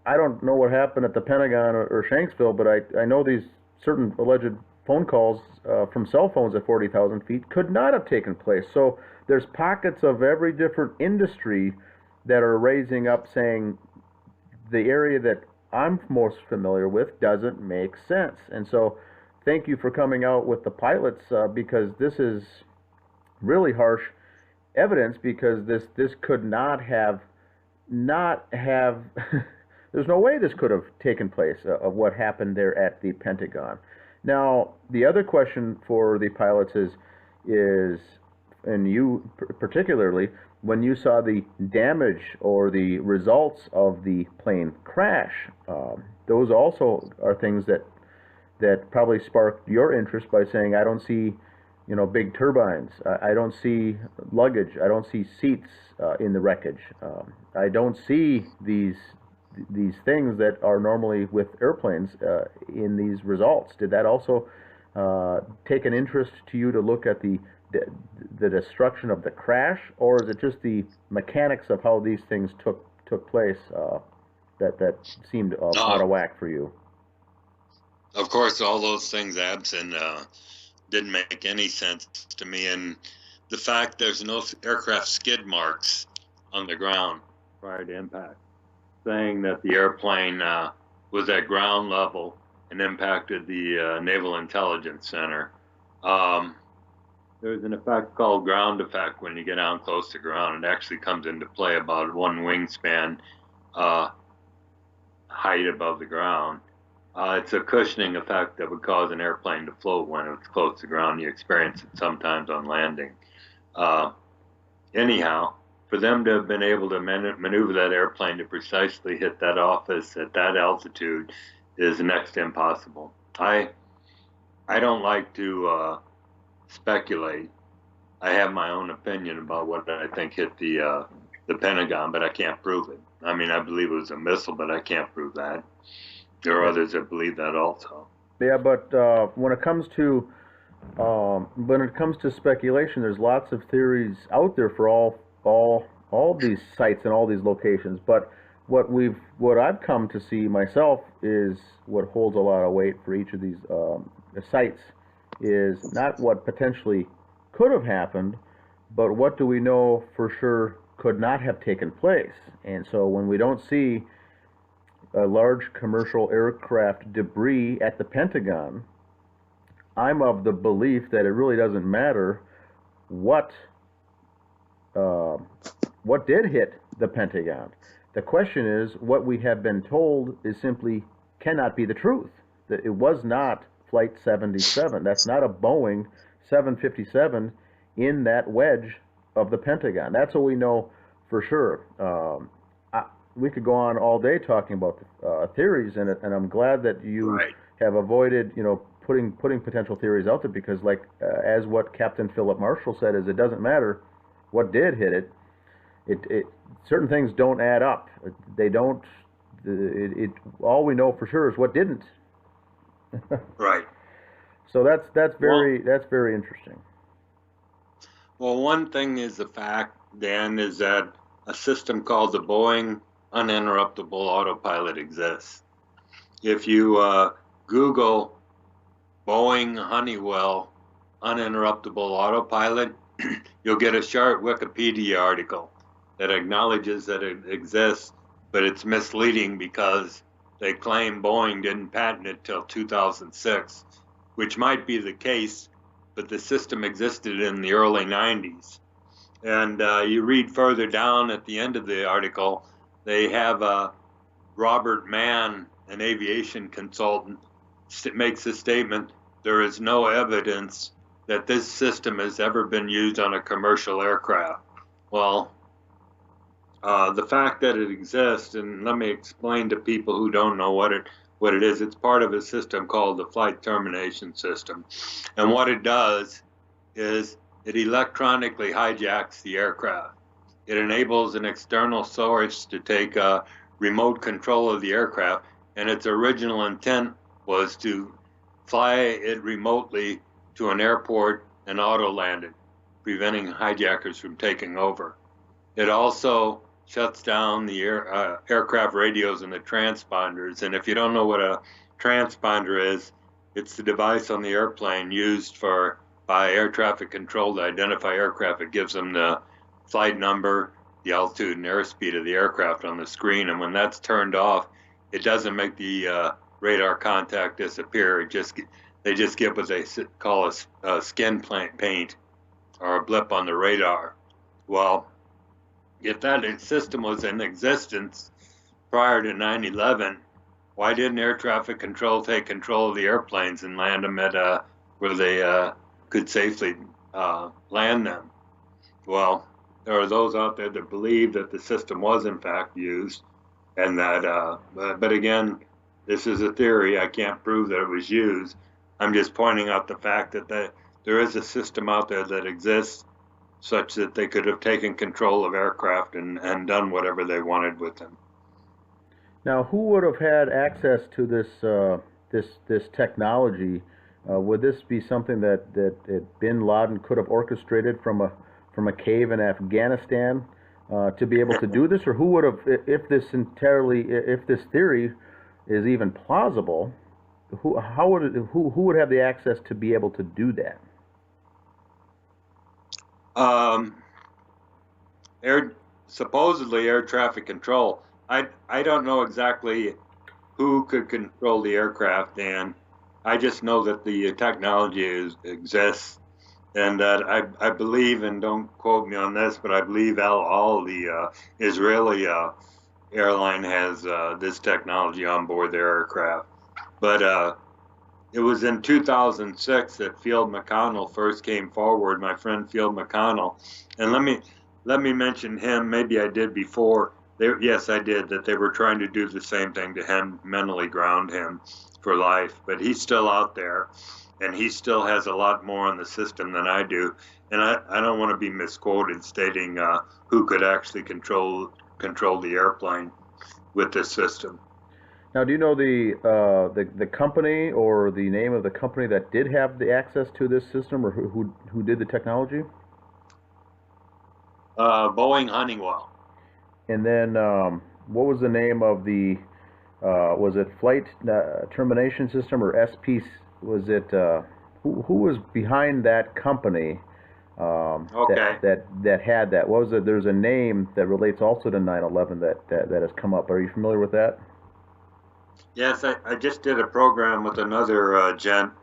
Speaker 1: I don't know what happened at the Pentagon or Shanksville, but I know these certain alleged phone calls from cell phones at 40,000 feet could not have taken place. So there's pockets of every different industry that are raising up saying the area that I'm most familiar with doesn't make sense. And so thank you for coming out with the pilots because this is really harsh evidence because this could not have there's no way this could have taken place of what happened there at the Pentagon. Now, the other question for the pilots is and you particularly, when you saw the damage or the results of the plane crash, those also are things that probably sparked your interest by saying, I don't see, big turbines. I don't see luggage. I don't see seats in the wreckage. I don't see these things that are normally with airplanes in these results. Did that also take an interest to you to look at the destruction of the crash, or is it just the mechanics of how these things took place that seemed out of whack for you?
Speaker 2: Of course, all those things, absent, didn't make any sense to me. And the fact there's no aircraft skid marks on the ground prior to impact, saying that the airplane was at ground level and impacted the Naval Intelligence Center. There's an effect called ground effect when you get down close to ground. It actually comes into play about one wingspan height above the ground. It's a cushioning effect that would cause an airplane to float when it's close to ground. You experience it sometimes on landing. Anyhow, for them to have been able to maneuver that airplane to precisely hit that office at that altitude is next to impossible. I don't like to speculate. I have my own opinion about what I think hit the Pentagon, but I can't prove it. I mean, I believe it was a missile, but I can't prove that. There are others that believe that also.
Speaker 1: Yeah, but when it comes to speculation, there's lots of theories out there for all these sites and all these locations. But what I've come to see myself is what holds a lot of weight for each of these sites is not what potentially could have happened, but what do we know for sure could not have taken place. And so when we don't see a large commercial aircraft debris at the Pentagon, I'm of the belief that it really doesn't matter what did hit the Pentagon. The question is, what we have been told is simply cannot be the truth. That it was not Flight 77. That's not a Boeing 757 in that wedge of the Pentagon. That's what we know for sure. We could go on all day talking about theories, and I'm glad that you have avoided, putting potential theories out there because, like as what Captain Philip Marshall said, is it doesn't matter what did hit it. It certain things don't add up. They don't. All we know for sure is what didn't.
Speaker 2: Right.
Speaker 1: So that's very interesting.
Speaker 2: Well, one thing is the fact, Dan, is that a system called the Boeing uninterruptible autopilot exists. If you Google Boeing Honeywell uninterruptible autopilot, you'll get a short Wikipedia article that acknowledges that it exists, but it's misleading because they claim Boeing didn't patent it till 2006, which might be the case, but the system existed in the early 90s. And you read further down at the end of the article, they have Robert Mann, an aviation consultant, makes a statement, there is no evidence that this system has ever been used on a commercial aircraft. Well, the fact that it exists, and let me explain to people who don't know what it is, it's part of a system called the Flight Termination System. And what it does is it electronically hijacks the aircraft. It enables an external source to take remote control of the aircraft, and its original intent was to fly it remotely to an airport and auto-land it, preventing hijackers from taking over. It also shuts down the aircraft radios and the transponders. And if you don't know what a transponder is, it's the device on the airplane used by air traffic control to identify aircraft. It gives them the flight number, the altitude and airspeed of the aircraft on the screen. And when that's turned off, it doesn't make the radar contact disappear. They just get what they call a skin paint or a blip on the radar. Well, if that system was in existence prior to 9/11, why didn't air traffic control take control of the airplanes and land them at where they could safely land them? Well, there are those out there that believe that the system was in fact used, and that, but again, this is a theory. I can't prove that it was used. I'm just pointing out the fact that there is a system out there that exists such that they could have taken control of aircraft and done whatever they wanted with them.
Speaker 1: Now, who would have had access to this technology? Would this be something that Bin Laden could have orchestrated from a cave in Afghanistan to be able to do this, or who would have, if this theory is even plausible, who would have the access to be able to do that?
Speaker 2: Supposedly air traffic control. I don't know exactly who could control the aircraft, Dan. I just know that the technology exists, and that I believe, and don't quote me on this, but I believe El Al, the Israeli airline, has this technology on board their aircraft. But it was in 2006 that Field McConnell first came forward, my friend Field McConnell. And let me mention him. Maybe I did before. Yes, I did, that they were trying to do the same thing to him, mentally ground him for life. But he's still out there, and he still has a lot more on the system than I do. And I don't want to be misquoted stating who could actually control the airplane with this system.
Speaker 1: Now, do you know the company or the name of the company that did have the access to this system, or who did the technology?
Speaker 2: Boeing Honeywell.
Speaker 1: And then what was the name of the was it Flight Termination System or SP? Was it who was behind that company?
Speaker 2: Okay.
Speaker 1: That had that. What was it? There's a name that relates also to 9/11 that has come up. Are you familiar with that?
Speaker 2: Yes, I just did a program with another gent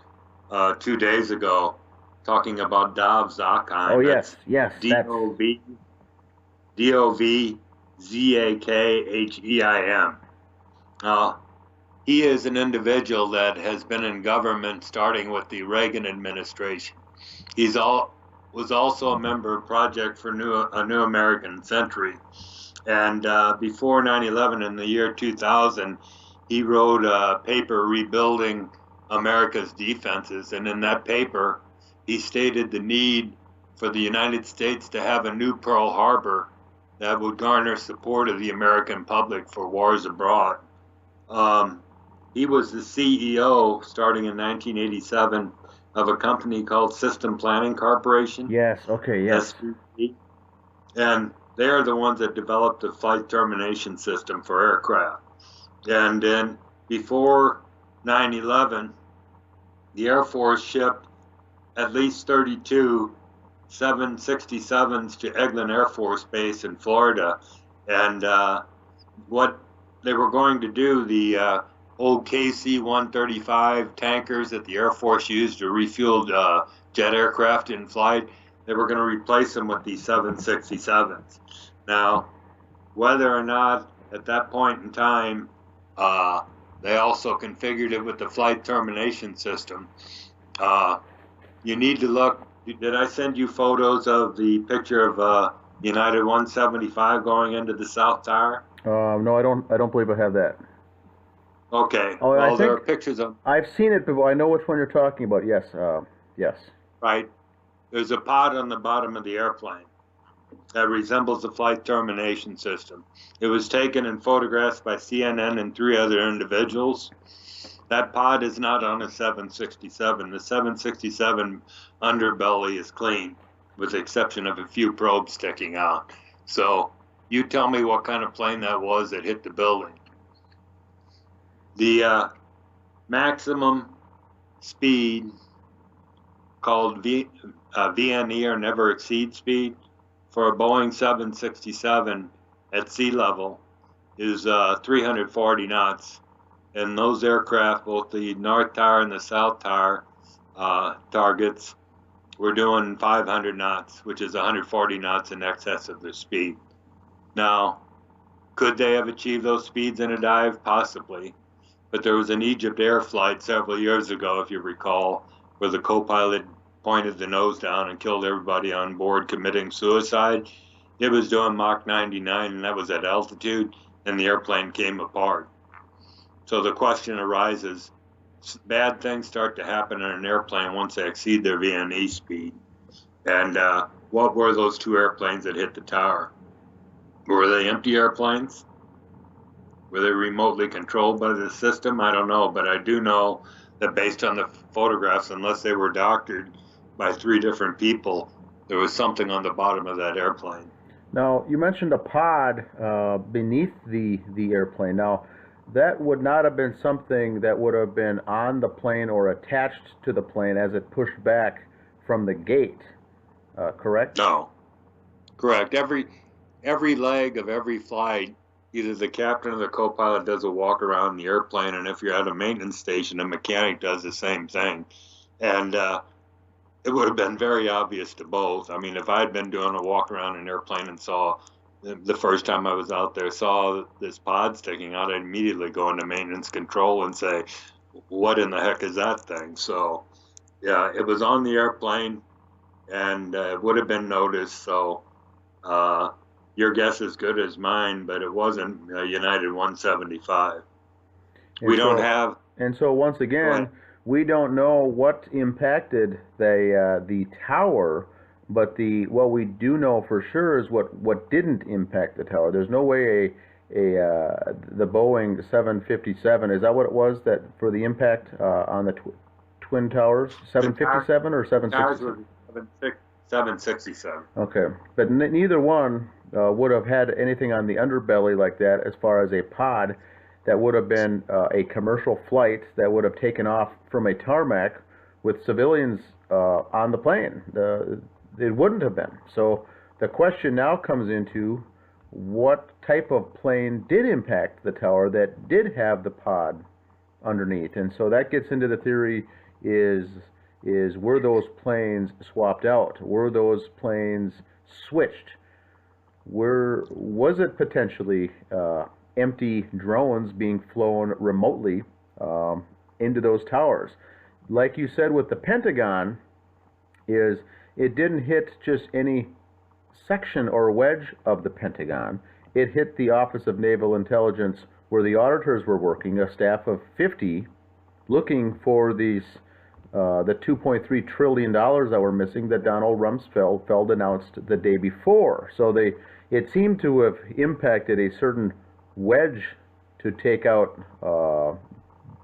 Speaker 2: 2 days ago talking about Dov Zakheim.
Speaker 1: Oh, yes.
Speaker 2: Dovzakheim. He is an individual that has been in government starting with the Reagan administration. Was also a member of Project for a New American Century. And before 9/11 in the year 2000, he wrote a paper rebuilding America's defenses. And in that paper, he stated the need for the United States to have a new Pearl Harbor that would garner support of the American public for wars abroad. He was the CEO starting in 1987 of a company called System Planning Corporation.
Speaker 1: Yes, okay, yes.
Speaker 2: SPC. And they are the ones that developed the flight termination system for aircraft. And then before 9/11, the Air Force shipped at least 32 767s to Eglin Air Force Base in Florida. And what they were going to do, the old KC-135 tankers that the Air Force used to refuel jet aircraft in flight, they were going to replace them with these 767s. Now, whether or not at that point in time they also configured it with the flight termination system, you need to look. Did I send you photos of the picture of United 175 going into the South Tower?
Speaker 1: No, I don't believe I have that.
Speaker 2: Okay.
Speaker 1: Oh,
Speaker 2: well, there are pictures of.
Speaker 1: I've seen it before. I know which one you're talking about. Yes. Yes.
Speaker 2: Right. There's a pod on the bottom of the airplane that resembles the flight termination system. It was taken and photographed by CNN and 3 other individuals. That pod is not on a 767. The 767 underbelly is clean, with the exception of a few probes sticking out. So you tell me what kind of plane that was that hit the building. The maximum speed, called VNE, or never exceed speed, for a Boeing 767 at sea level is 340 knots. And those aircraft, both the North Tower and the South Tower targets, were doing 500 knots, which is 140 knots in excess of their speed. Now, could they have achieved those speeds in a dive? Possibly. But there was an Egypt Air flight several years ago, if you recall, where the co-pilot pointed the nose down and killed everybody on board, committing suicide. It was doing Mach 99, and that was at altitude, and the airplane came apart. So the question arises, bad things start to happen in an airplane once they exceed their VNE speed. And what were those two airplanes that hit the tower? Were they empty airplanes? Were they remotely controlled by the system? I don't know, but I do know that based on the photographs, unless they were doctored by 3 different people, there was something on the bottom of that airplane.
Speaker 1: Now, you mentioned a pod beneath the airplane. Now, that would not have been something that would have been on the plane or attached to the plane as it pushed back from the gate, correct?
Speaker 2: No, correct. Every leg of every flight, either the captain or the co-pilot does a walk around the airplane, and if you're at a maintenance station, a mechanic does the same thing. And it would have been very obvious to both. I mean, if I'd been doing a walk around an airplane and saw, the first time I was out there, saw this pod sticking out, I'd immediately go into maintenance control and say, what in the heck is that thing? So, yeah, it was on the airplane, and it would have been noticed. So, your guess is good as mine, but it wasn't United 175. We don't have.
Speaker 1: And so once again, we don't know what impacted the tower, but what we do know for sure is what didn't impact the tower. There's no way the Boeing 757, is that what it was, that for the impact on the twin towers, 757 or 767?
Speaker 2: 767.
Speaker 1: Okay, but neither one would have had anything on the underbelly like that as far as a pod that would have been a commercial flight that would have taken off from a tarmac with civilians on the plane. It wouldn't have been. So the question now comes into what type of plane did impact the tower that did have the pod underneath. And so that gets into the theory is were those planes swapped out? Were those planes switched? Was it potentially empty drones being flown remotely into those towers? Like you said with the Pentagon, is it didn't hit just any section or wedge of the Pentagon. It hit the Office of Naval Intelligence, where the auditors were working, a staff of 50, looking for the $2.3 trillion that were missing that Donald Rumsfeld announced the day before. So it seemed to have impacted a certain wedge to take out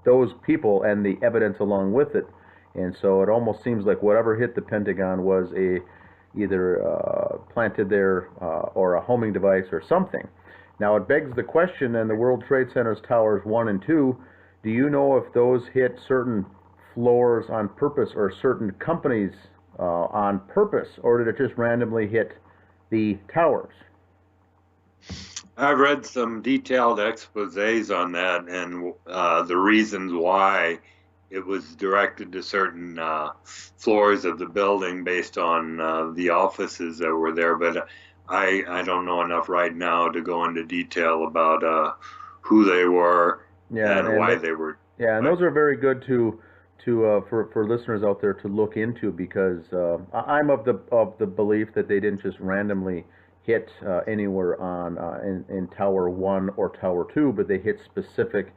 Speaker 1: those people and the evidence along with it. And so it almost seems like whatever hit the Pentagon was either planted there or a homing device or something. Now it begs the question, in the World Trade Center's towers 1 and 2, do you know if those hit certain floors on purpose or certain companies on purpose, or did it just randomly hit the towers?
Speaker 2: I've read some detailed exposés on that and the reasons why it was directed to certain floors of the building based on the offices that were there. But I don't know enough right now to go into detail about who they were and why they were.
Speaker 1: Yeah, and those are very good for listeners out there to look into, because I'm of the belief that they didn't just randomly hit anywhere in Tower 1 or Tower 2, but they hit specific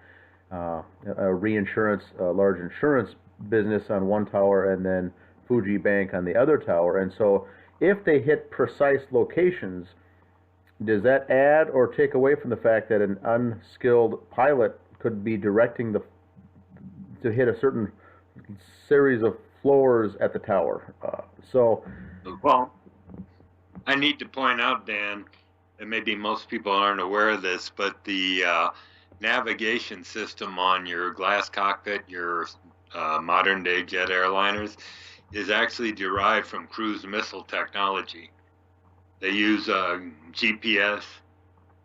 Speaker 1: reinsurance, large insurance business on one tower, and then Fuji Bank on the other tower. And so if they hit precise locations, does that add or take away from the fact that an unskilled pilot could be directing to hit a certain series of floors at the tower.
Speaker 2: Well, I need to point out, Dan, and maybe most people aren't aware of this, but the navigation system on your glass cockpit, your modern day jet airliners, is actually derived from cruise missile technology. They use GPS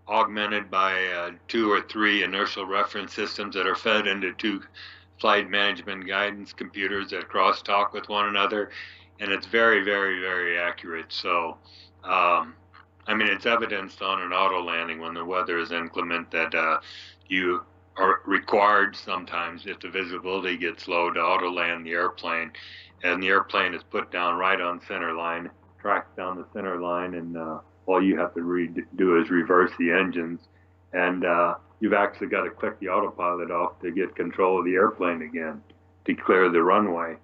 Speaker 2: augmented by 2 or 3 inertial reference systems that are fed into 2 flight management guidance computers that crosstalk with one another, and it's very, very, very accurate. So, I mean, it's evidenced on an auto landing when the weather is inclement that you are required sometimes, if the visibility gets low, to auto land the airplane, and the airplane is put down right on center line, tracks down the center line, and all you have to do is reverse the engines, and you've actually got to click the autopilot off to get control of the airplane again, to clear the runway.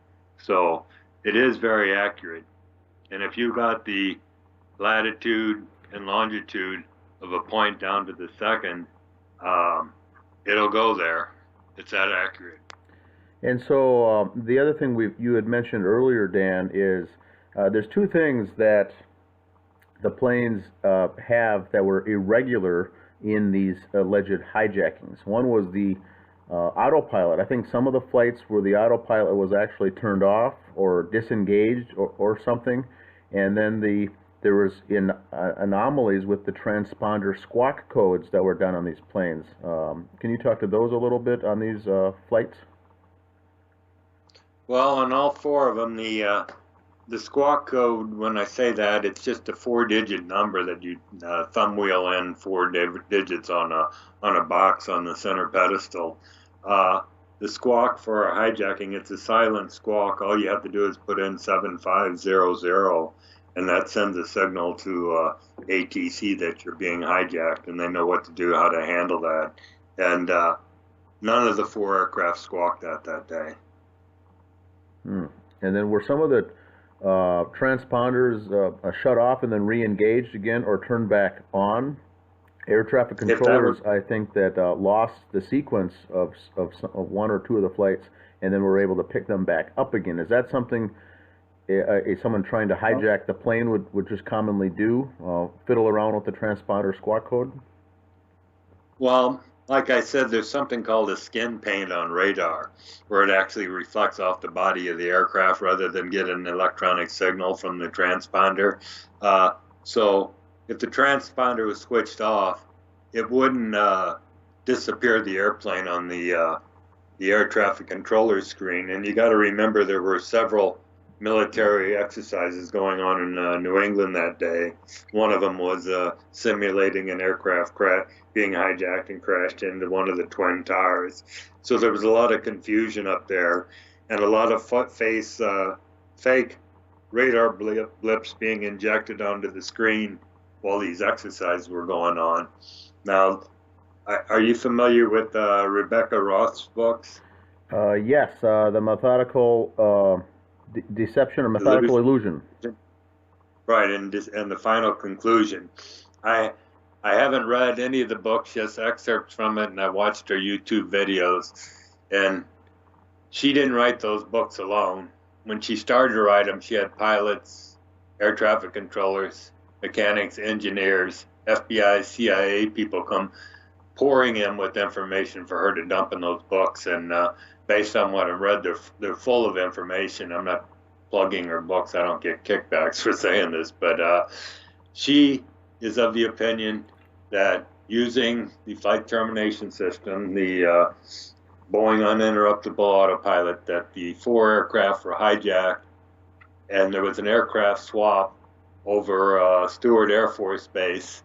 Speaker 2: So it is very accurate. And if you got the latitude and longitude of a point down to the second, it'll go there. It's that accurate.
Speaker 1: And so the other thing you had mentioned earlier, Dan, is there's 2 things that the planes have that were irregular in these alleged hijackings. One was the autopilot. I think some of the flights where the autopilot was actually turned off or disengaged or something, and then there was anomalies with the transponder squawk codes that were done on these planes. Can you talk to those a little bit on these flights?
Speaker 2: Well, on all 4 of them, the squawk code, when I say that, it's just a 4-digit number that you thumb wheel in 4 digits on a box on the center pedestal. The squawk for a hijacking, it's a silent squawk. All you have to do is put in 7500, and that sends a signal to ATC that you're being hijacked, and they know what to do, how to handle that. And none of the 4 aircraft squawked that day.
Speaker 1: And then were some of the transponders shut off and then re-engaged again or turned back on? Air traffic controllers, I think, that lost the sequence of 1 or 2 of the flights and then were able to pick them back up again. Is that something someone trying to hijack the plane would just commonly do, fiddle around with the transponder squawk code?
Speaker 2: Well, like I said, there's something called a skin paint on radar, where it actually reflects off the body of the aircraft rather than get an electronic signal from the transponder. So if the transponder was switched off, it wouldn't disappear the airplane on the air traffic controller screen. And you got to remember there were several military exercises going on in New England that day. One of them was simulating an aircraft being hijacked and crashed into one of the twin towers. So there was a lot of confusion up there and a lot of fake radar blips being injected onto the screen while these exercises were going on. Now, are you familiar with Rebecca Roth's books?
Speaker 1: Yes, the methodical deception or methodical illusion.
Speaker 2: Right, and the final conclusion. I haven't read any of the books, just excerpts from it, and I watched her YouTube videos. And she didn't write those books alone. When she started to write them, she had pilots, air traffic controllers, mechanics, engineers, FBI, CIA people come pouring in with information for her to dump in those books. And based on what I've read, they're full of information. I'm not plugging her books. I don't get kickbacks for saying this, but she is of the opinion that using the flight termination system, the Boeing uninterruptible autopilot, that the 4 aircraft were hijacked, and there was an aircraft swap over Stewart Air Force Base,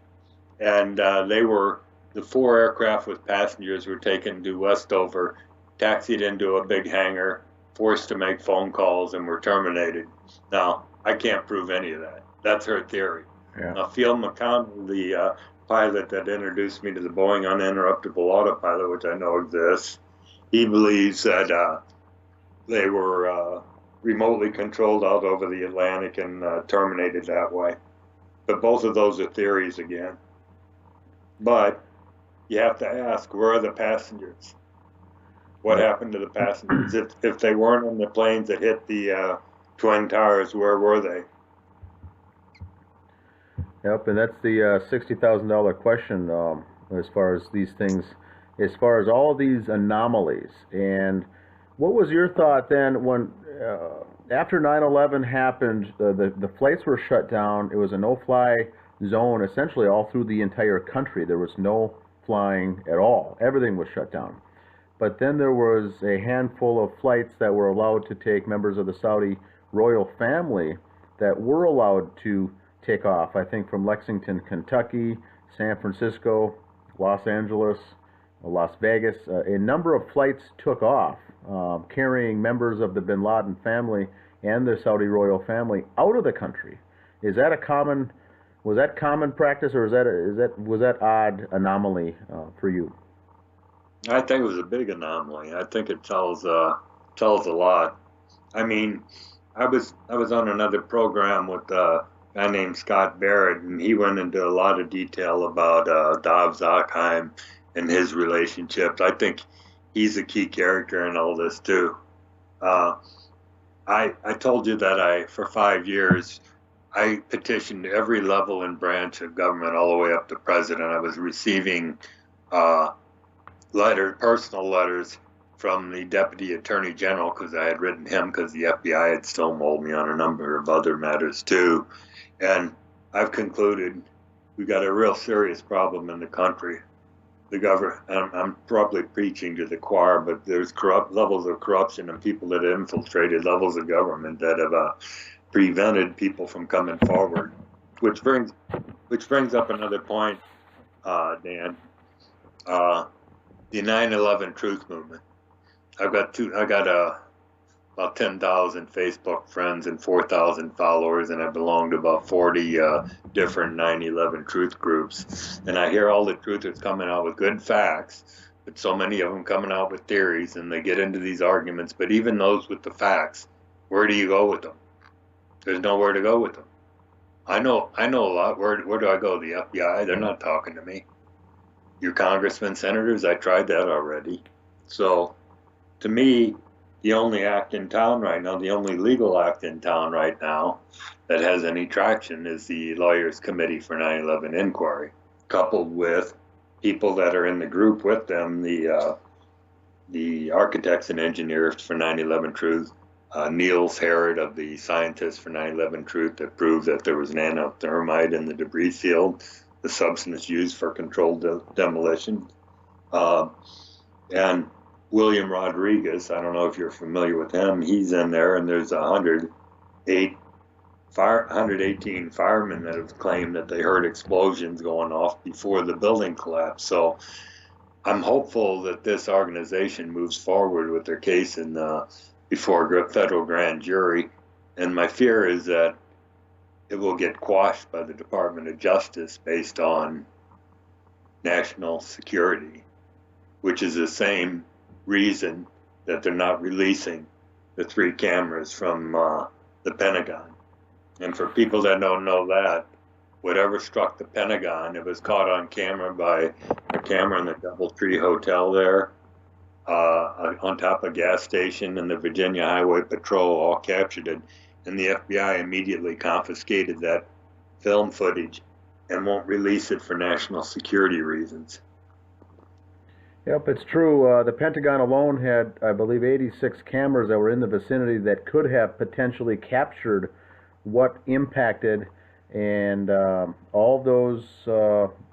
Speaker 2: and the 4 aircraft with passengers were taken to Westover, taxied into a big hangar, forced to make phone calls, and were terminated. Now, I can't prove any of that. That's her theory.
Speaker 1: Yeah.
Speaker 2: Now, Phil McConnell, the pilot that introduced me to the Boeing uninterruptible autopilot, which I know exists, he believes that they were remotely controlled out over the Atlantic and terminated that way. But both of those are theories again. But you have to ask, where are the passengers? What
Speaker 1: Yep.
Speaker 2: happened to the passengers? If they weren't on the planes that hit the Twin Towers, where were they?
Speaker 1: Yep, and that's the $60,000 question, as far as these things, as far as all of these anomalies. And what was your thought then when, after 9/11 happened, the flights were shut down? It was a no-fly zone essentially all through the entire country. There was no flying at all. Everything was shut down. But then there was a handful of flights that were allowed to take members of the Saudi royal family that were allowed to take off. I think from Lexington, Kentucky, San Francisco, Los Angeles, Las Vegas. A number of flights took off, carrying members of the Bin Laden family and the Saudi royal family out of the country. Is that a common? Was that common practice, or was that odd anomaly for you?
Speaker 2: I think it was a big anomaly. I think it tells a lot. I mean, I was on another program with a guy named Scott Barrett, and he went into a lot of detail about Dov Zakheim and his relationships. I think he's a key character in all this too. Uh, I told you that for 5 years I petitioned every level and branch of government all the way up to president. I was receiving uh, personal letters from the deputy attorney general because I had written him because the FBI had stonewalled me on a number of other matters too. And I've concluded we've got a real serious problem in the country. The government, I'm probably preaching to the choir, but there's corrupt levels of corruption and people that have infiltrated levels of government that have prevented people from coming forward. Which brings up another point, Dan. The 9/11 Truth Movement. I got about 10,000 Facebook friends and 4,000 followers, and I belong to about 40 different 9/11 truth groups. And I hear all the truthers coming out with good facts, but so many of them coming out with theories, and they get into these arguments. But even those with the facts, where do you go with them? There's nowhere to go with them. I know a lot. Where do I go? The FBI? They're not talking to me. Your congressmen, senators? I tried that already. So, to me, the only act in town right now, the only legal act in town right now that has any traction is the Lawyers Committee for 9/11 Inquiry, coupled with people that are in the group with them, the architects and engineers for 9/11 Truth, Niels Harrod of the Scientists for 9/11 Truth that proved that there was nanothermite in the debris field, the substance used for controlled demolition, and William Rodriguez. I don't know if you're familiar with him. He's in there, and there's 118 firemen that have claimed that they heard explosions going off before the building collapsed. So I'm hopeful that this organization moves forward with their case before a federal grand jury. And my fear is that it will get quashed by the Department of Justice based on national security, which is the same reason that they're not releasing the 3 cameras from the Pentagon. And for people that don't know that, whatever struck the Pentagon, it was caught on camera by a camera in the DoubleTree Hotel there, on top of a gas station, and the Virginia Highway Patrol all captured it. And the FBI immediately confiscated that film footage and won't release it for national security reasons.
Speaker 1: Yep, it's true. The Pentagon alone had, I believe, 86 cameras that were in the vicinity that could have potentially captured what impacted, and all those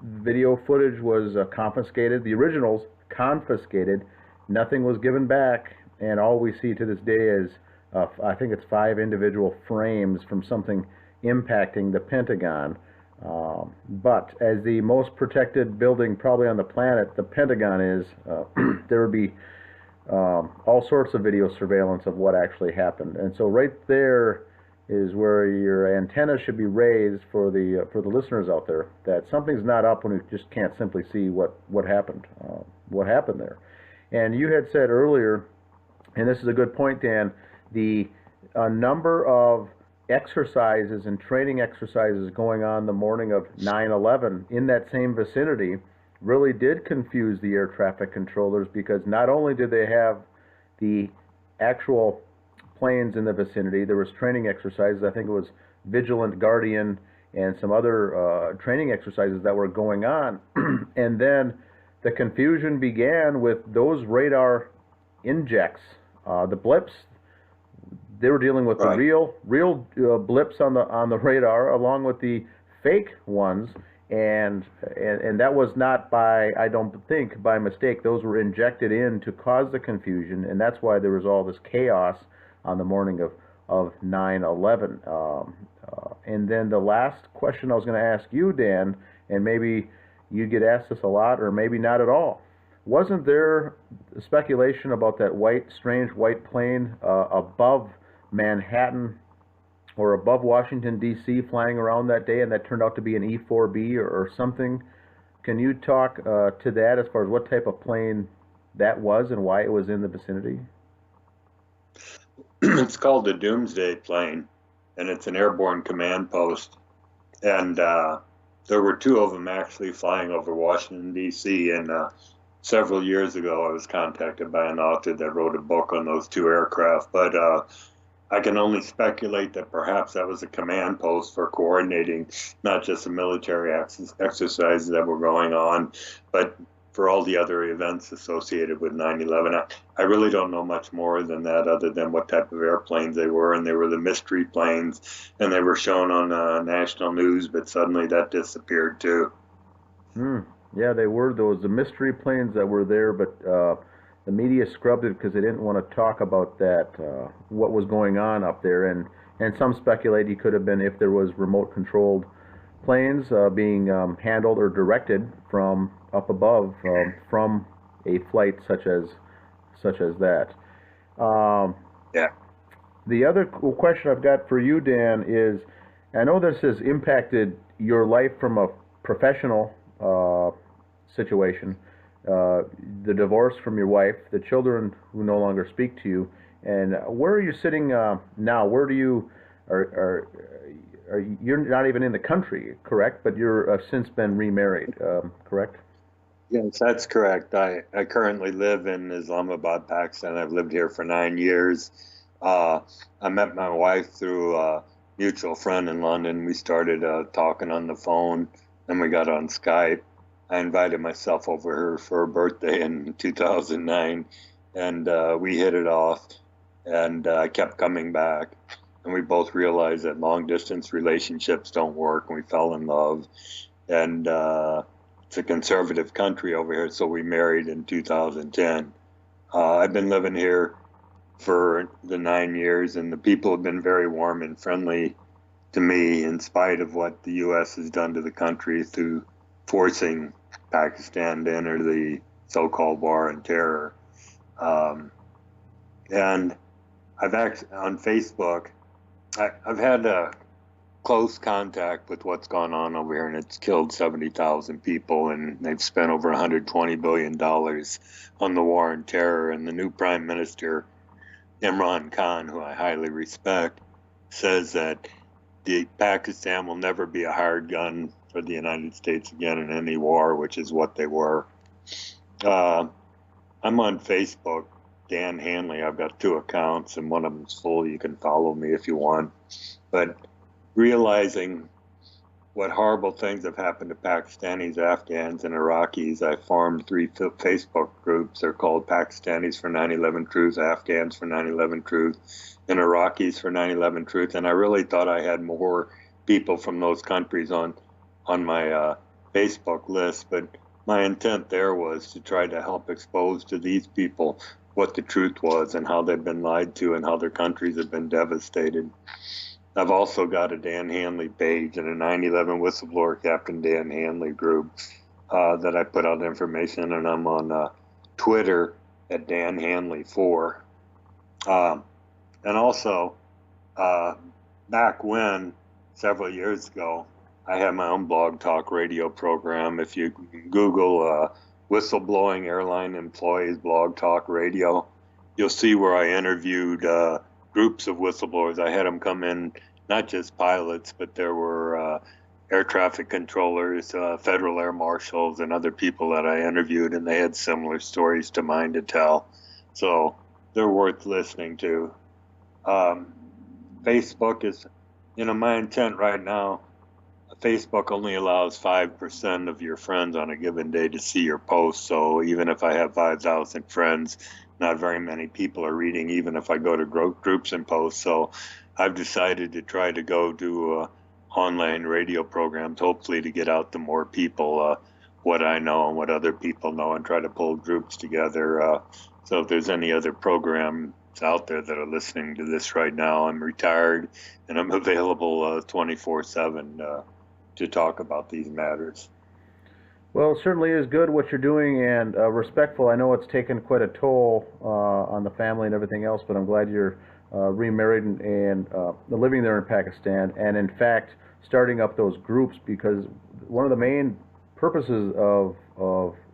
Speaker 1: video footage was confiscated. The originals confiscated. Nothing was given back, and all we see to this day is, I think it's 5 individual frames from something impacting the Pentagon. But as the most protected building probably on the planet, the Pentagon is, there would be all sorts of video surveillance of what actually happened. And so right there is where your antenna should be raised for the listeners out there, that something's not up when we just can't simply see what happened there. And you had said earlier, and this is a good point, Dan, the number of exercises and training exercises going on the morning of 9/11 in that same vicinity really did confuse the air traffic controllers, because not only did they have the actual planes in the vicinity, there was training exercises. I think it was Vigilant Guardian and some other training exercises that were going on. And then the confusion began with those radar injects, the blips. They were dealing with the
Speaker 2: Right.
Speaker 1: real blips on the radar, along with the fake ones, and that was not by, I don't think, by mistake. Those were injected in to cause the confusion, and that's why there was all this chaos on the morning of 9/11. And then the last question I was going to ask you, Dan, and maybe you get asked this a lot, or maybe not at all. Wasn't there speculation about that strange white plane above Manhattan or above Washington, D.C., flying around that day, and that turned out to be an E-4B or something? Can you talk to that as far as what type of plane that was and why it was in the vicinity?
Speaker 2: It's called the Doomsday Plane, and it's an airborne command post. And there were two of them actually flying over Washington, D.C. And several years ago, I was contacted by an author that wrote a book on those two aircraft. But I can only speculate that perhaps that was a command post for coordinating not just the military exercises that were going on, but for all the other events associated with 9/11. I really don't know much more than that, other than what type of airplanes they were, and they were the mystery planes, and they were shown on national news, but suddenly that disappeared too.
Speaker 1: Yeah, they were the mystery planes that were there, but the media scrubbed it because they didn't want to talk about that, what was going on up there, and some speculate he could have been, if there was remote controlled planes being handled or directed from up above, from a flight such as that. Um,
Speaker 2: Yeah.
Speaker 1: the other question I've got for you, Dan, is, I know this has impacted your life from a professional situation, the divorce from your wife, the children who no longer speak to you, and where are you sitting now? Where do you are you're not even in the country, correct? But you're since been remarried, correct?
Speaker 2: Yes, that's correct. I currently live in Islamabad, Pakistan. I've lived here for 9 years. I met my wife through a mutual friend in London. We started talking on the phone, then we got on Skype. I invited myself over here for her birthday in 2009, and we hit it off, and I kept coming back. And we both realized that long distance relationships don't work, and we fell in love. And it's a conservative country over here, so we married in 2010. I've been living here for the 9 years, and the people have been very warm and friendly to me, in spite of what the U.S. has done to the country through forcing Pakistan to enter the so-called war on terror. And I've actually, on Facebook, I've had close contact with what's gone on over here, and it's killed 70,000 people, and they've spent over $120 billion on the war on terror. And the new Prime Minister, Imran Khan, who I highly respect, says that Pakistan will never be a hired gun for the United States again in any war, which is what they were. I'm on Facebook, Dan Hanley. I've got two accounts, and one of them's full. You can follow me if you want. But realizing what horrible things have happened to Pakistanis, Afghans, and Iraqis, I formed 3 Facebook groups. They're called Pakistanis for 9/11 Truth, Afghans for 9/11 Truth, and Iraqis for 9/11 Truth. And I really thought I had more people from those countries on my Facebook list, but my intent there was to try to help expose to these people what the truth was and how they've been lied to and how their countries have been devastated. I've also got a Dan Hanley page and a 9/11 whistleblower Captain Dan Hanley group that I put out information, and I'm on Twitter at Dan Hanley 4. And also, back when, several years ago, I had my own blog talk radio program. If you Google whistleblowing airline employees blog talk radio, you'll see where I interviewed groups of whistleblowers. I had them come in, not just pilots, but there were air traffic controllers, federal air marshals, and other people that I interviewed, and they had similar stories to mine to tell. So they're worth listening to. Facebook is, my intent right now, Facebook only allows 5% of your friends on a given day to see your posts. So even if I have 5,000 friends, not very many people are reading, even if I go to groups and post. So I've decided to try to go to online radio programs, hopefully to get out to more people what I know and what other people know, and try to pull groups together. So if there's any other programs out there that are listening to this right now, I'm retired and I'm available 24/7 to talk about these matters.
Speaker 1: Well, it certainly is good what you're doing, and respectful. I know it's taken quite a toll on the family and everything else, but I'm glad you're remarried and living there in Pakistan, and in fact starting up those groups, because one of the main purposes of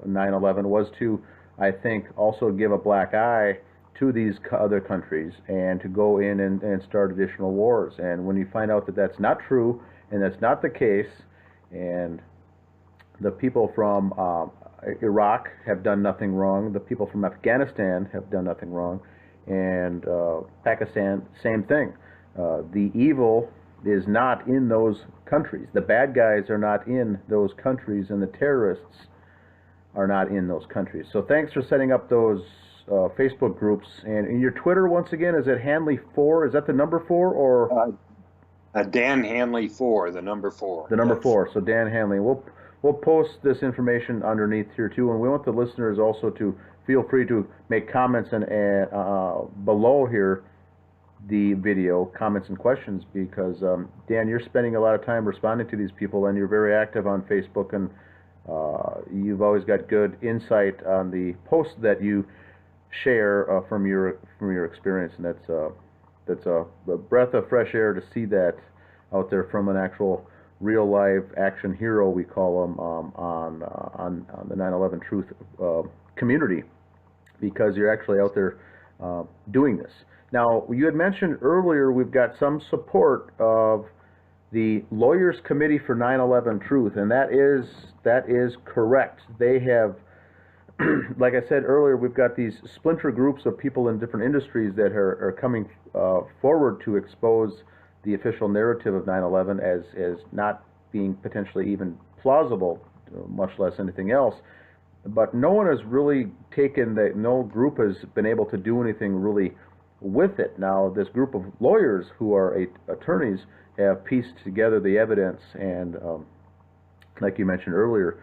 Speaker 1: 9/11 was to, I think, also give a black eye to these other countries and to go in and start additional wars. And when you find out that that's not true and that's not the case, and the people from Iraq have done nothing wrong, the people from Afghanistan have done nothing wrong, and Pakistan, same thing. The evil is not in those countries. The bad guys are not in those countries, and the terrorists are not in those countries. So thanks for setting up those Facebook groups. And in your Twitter, once again, is it Hanley 4? Is that the number 4, or
Speaker 2: Dan Hanley 4, the number 4?
Speaker 1: The number 4. So Dan Hanley. We'll post this information underneath here too, and we want the listeners also to feel free to make comments and below here the video, comments and questions, because Dan, you're spending a lot of time responding to these people, and you're very active on Facebook, and you've always got good insight on the posts that you share from your experience, and that's a breath of fresh air to see that out there from an actual real live action hero, we call them, on the 9/11 Truth community, because you're actually out there doing this. Now, you had mentioned earlier we've got some support of the Lawyers Committee for 9/11 Truth, and that is correct. They have, like I said earlier, we've got these splinter groups of people in different industries that are coming forward to expose the official narrative of 9/11 as not being potentially even plausible, much less anything else. But no one has really no group has been able to do anything really with it. Now, this group of lawyers who are attorneys have pieced together the evidence, and like you mentioned earlier,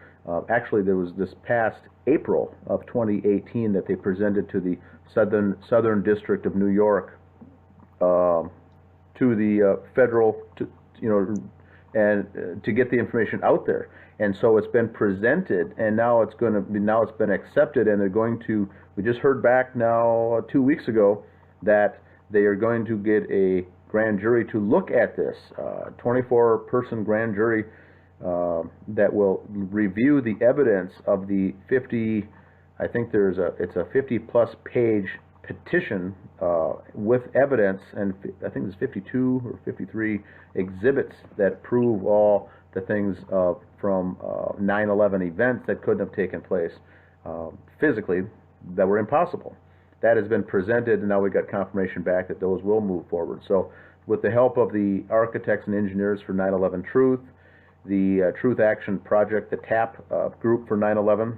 Speaker 1: actually there was this past April of 2018 that they presented to the Southern District of New York, to the federal, and to get the information out there. And so it's been presented, and now it's been accepted, and they're going to. We just heard back now 2 weeks ago that they are going to get a grand jury to look at this, 24-person grand jury that will review the evidence of the 50. I think it's a 50-plus page petition with evidence, and I think there's 52 or 53 exhibits that prove all the things from 9/11 events that couldn't have taken place physically, that were impossible. That has been presented, and now we got confirmation back that those will move forward. So with the help of the architects and engineers for 9/11 Truth, the Truth Action Project, the TAP group for 9/11,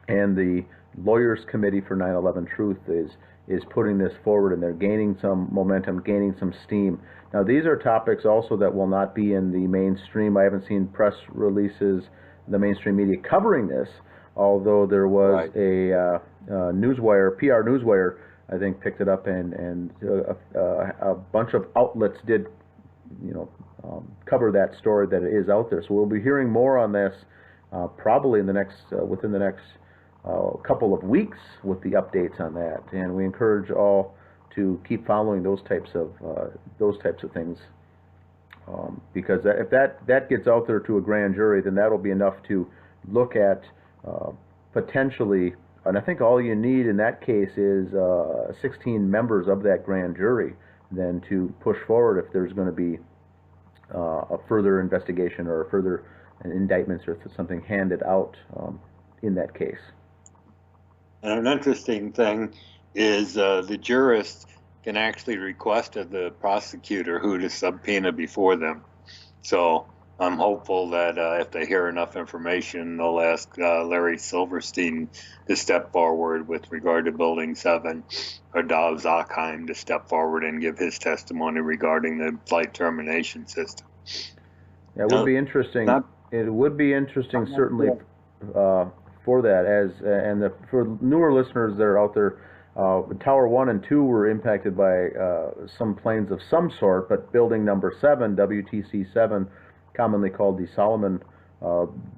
Speaker 1: and the Lawyers Committee for 9/11 Truth is putting this forward, and they're gaining some momentum, gaining some steam. Now, these are topics also that will not be in the mainstream. I haven't seen press releases, the mainstream media covering this, although there was a newswire, PR newswire, I think, picked it up, and a bunch of outlets did, cover that story, that it is out there. So we'll be hearing more on this probably within the next couple of weeks with the updates on that, and we encourage all to keep following those types of things, because if that gets out there to a grand jury, then that'll be enough to look at potentially. And I think all you need in that case is 16 members of that grand jury then to push forward if there's going to be a further investigation or a further indictments or something handed out in that case.
Speaker 2: And an interesting thing is the jurist can actually request of the prosecutor who to subpoena before them. So I'm hopeful that if they hear enough information, they'll ask Larry Silverstein to step forward with regard to Building 7, or Dov Zakheim to step forward and give his testimony regarding the flight termination system.
Speaker 1: Yeah, it would be interesting. It would be interesting, certainly, for that. For newer listeners that are out there, Tower 1 and 2 were impacted by some planes of some sort, but building number 7, WTC 7, commonly called the Solomon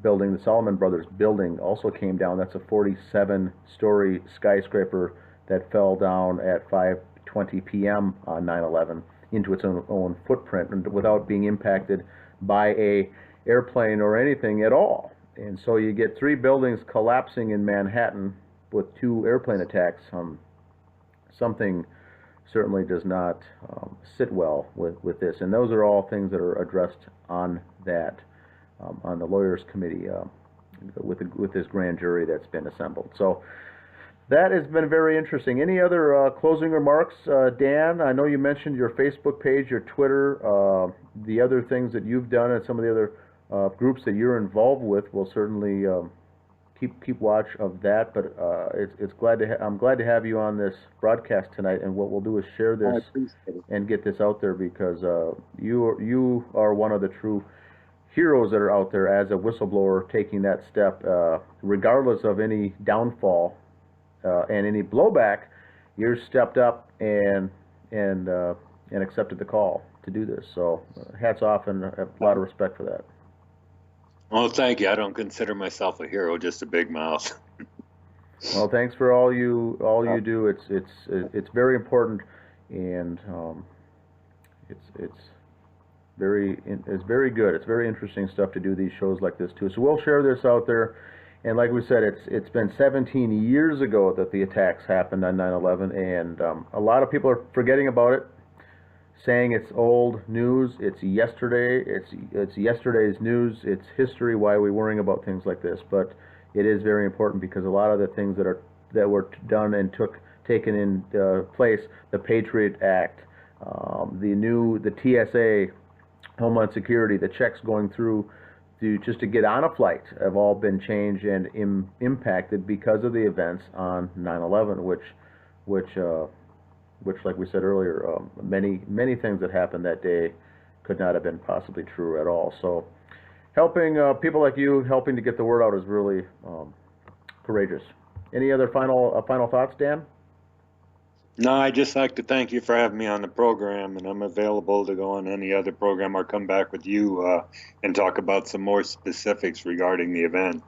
Speaker 1: building, the Solomon Brothers building, also came down. That's a 47-story skyscraper that fell down at 5:20 p.m. on 9/11 into its own footprint, and without being impacted by a airplane or anything at all. And so you get 3 buildings collapsing in Manhattan with 2 airplane attacks. Something certainly does not sit well with this. And those are all things that are addressed on that, on the lawyers committee with this grand jury that's been assembled. So that has been very interesting. Any other closing remarks, Dan? I know you mentioned your Facebook page, your Twitter, the other things that you've done, and some of the other groups that you're involved with. We'll certainly keep watch of that. But I'm glad to have you on this broadcast tonight. And what we'll do is share this and get this out there, because you are one of the true heroes that are out there as a whistleblower, taking that step, regardless of any downfall and any blowback. You stepped up and accepted the call to do this. So hats off, and a lot of respect for that.
Speaker 2: Well, thank you. I don't consider myself a hero, just a big mouth.
Speaker 1: Well, thanks for all you do. It's very important, and it's very good. It's very interesting stuff to do these shows like this too. So we'll share this out there. And like we said, it's been 17 years ago that the attacks happened on 9/11, and a lot of people are forgetting about it, saying it's old news. It's yesterday. It's yesterday's news. It's history. Why are we worrying about things like this? But it is very important, because a lot of the things that were done and taken in place, the Patriot Act, the TSA, Homeland Security, the checks going through just to get on a flight, have all been changed and impacted because of the events on 9/11, which like we said earlier, many things that happened that day could not have been possibly true at all. So helping people like you, helping to get the word out, is really courageous. Any other final thoughts, Dan?
Speaker 2: No, I'd just like to thank you for having me on the program, and I'm available to go on any other program or come back with you and talk about some more specifics regarding the event.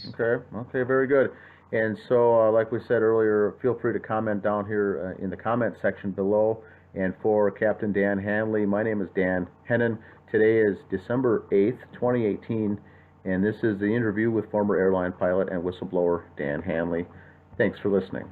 Speaker 1: Okay, very good. And so, like we said earlier, feel free to comment down here in the comment section below. And for Captain Dan Hanley, my name is Dan Hennon. Today is December 8th, 2018, and this is the interview with former airline pilot and whistleblower Dan Hanley. Thanks for listening.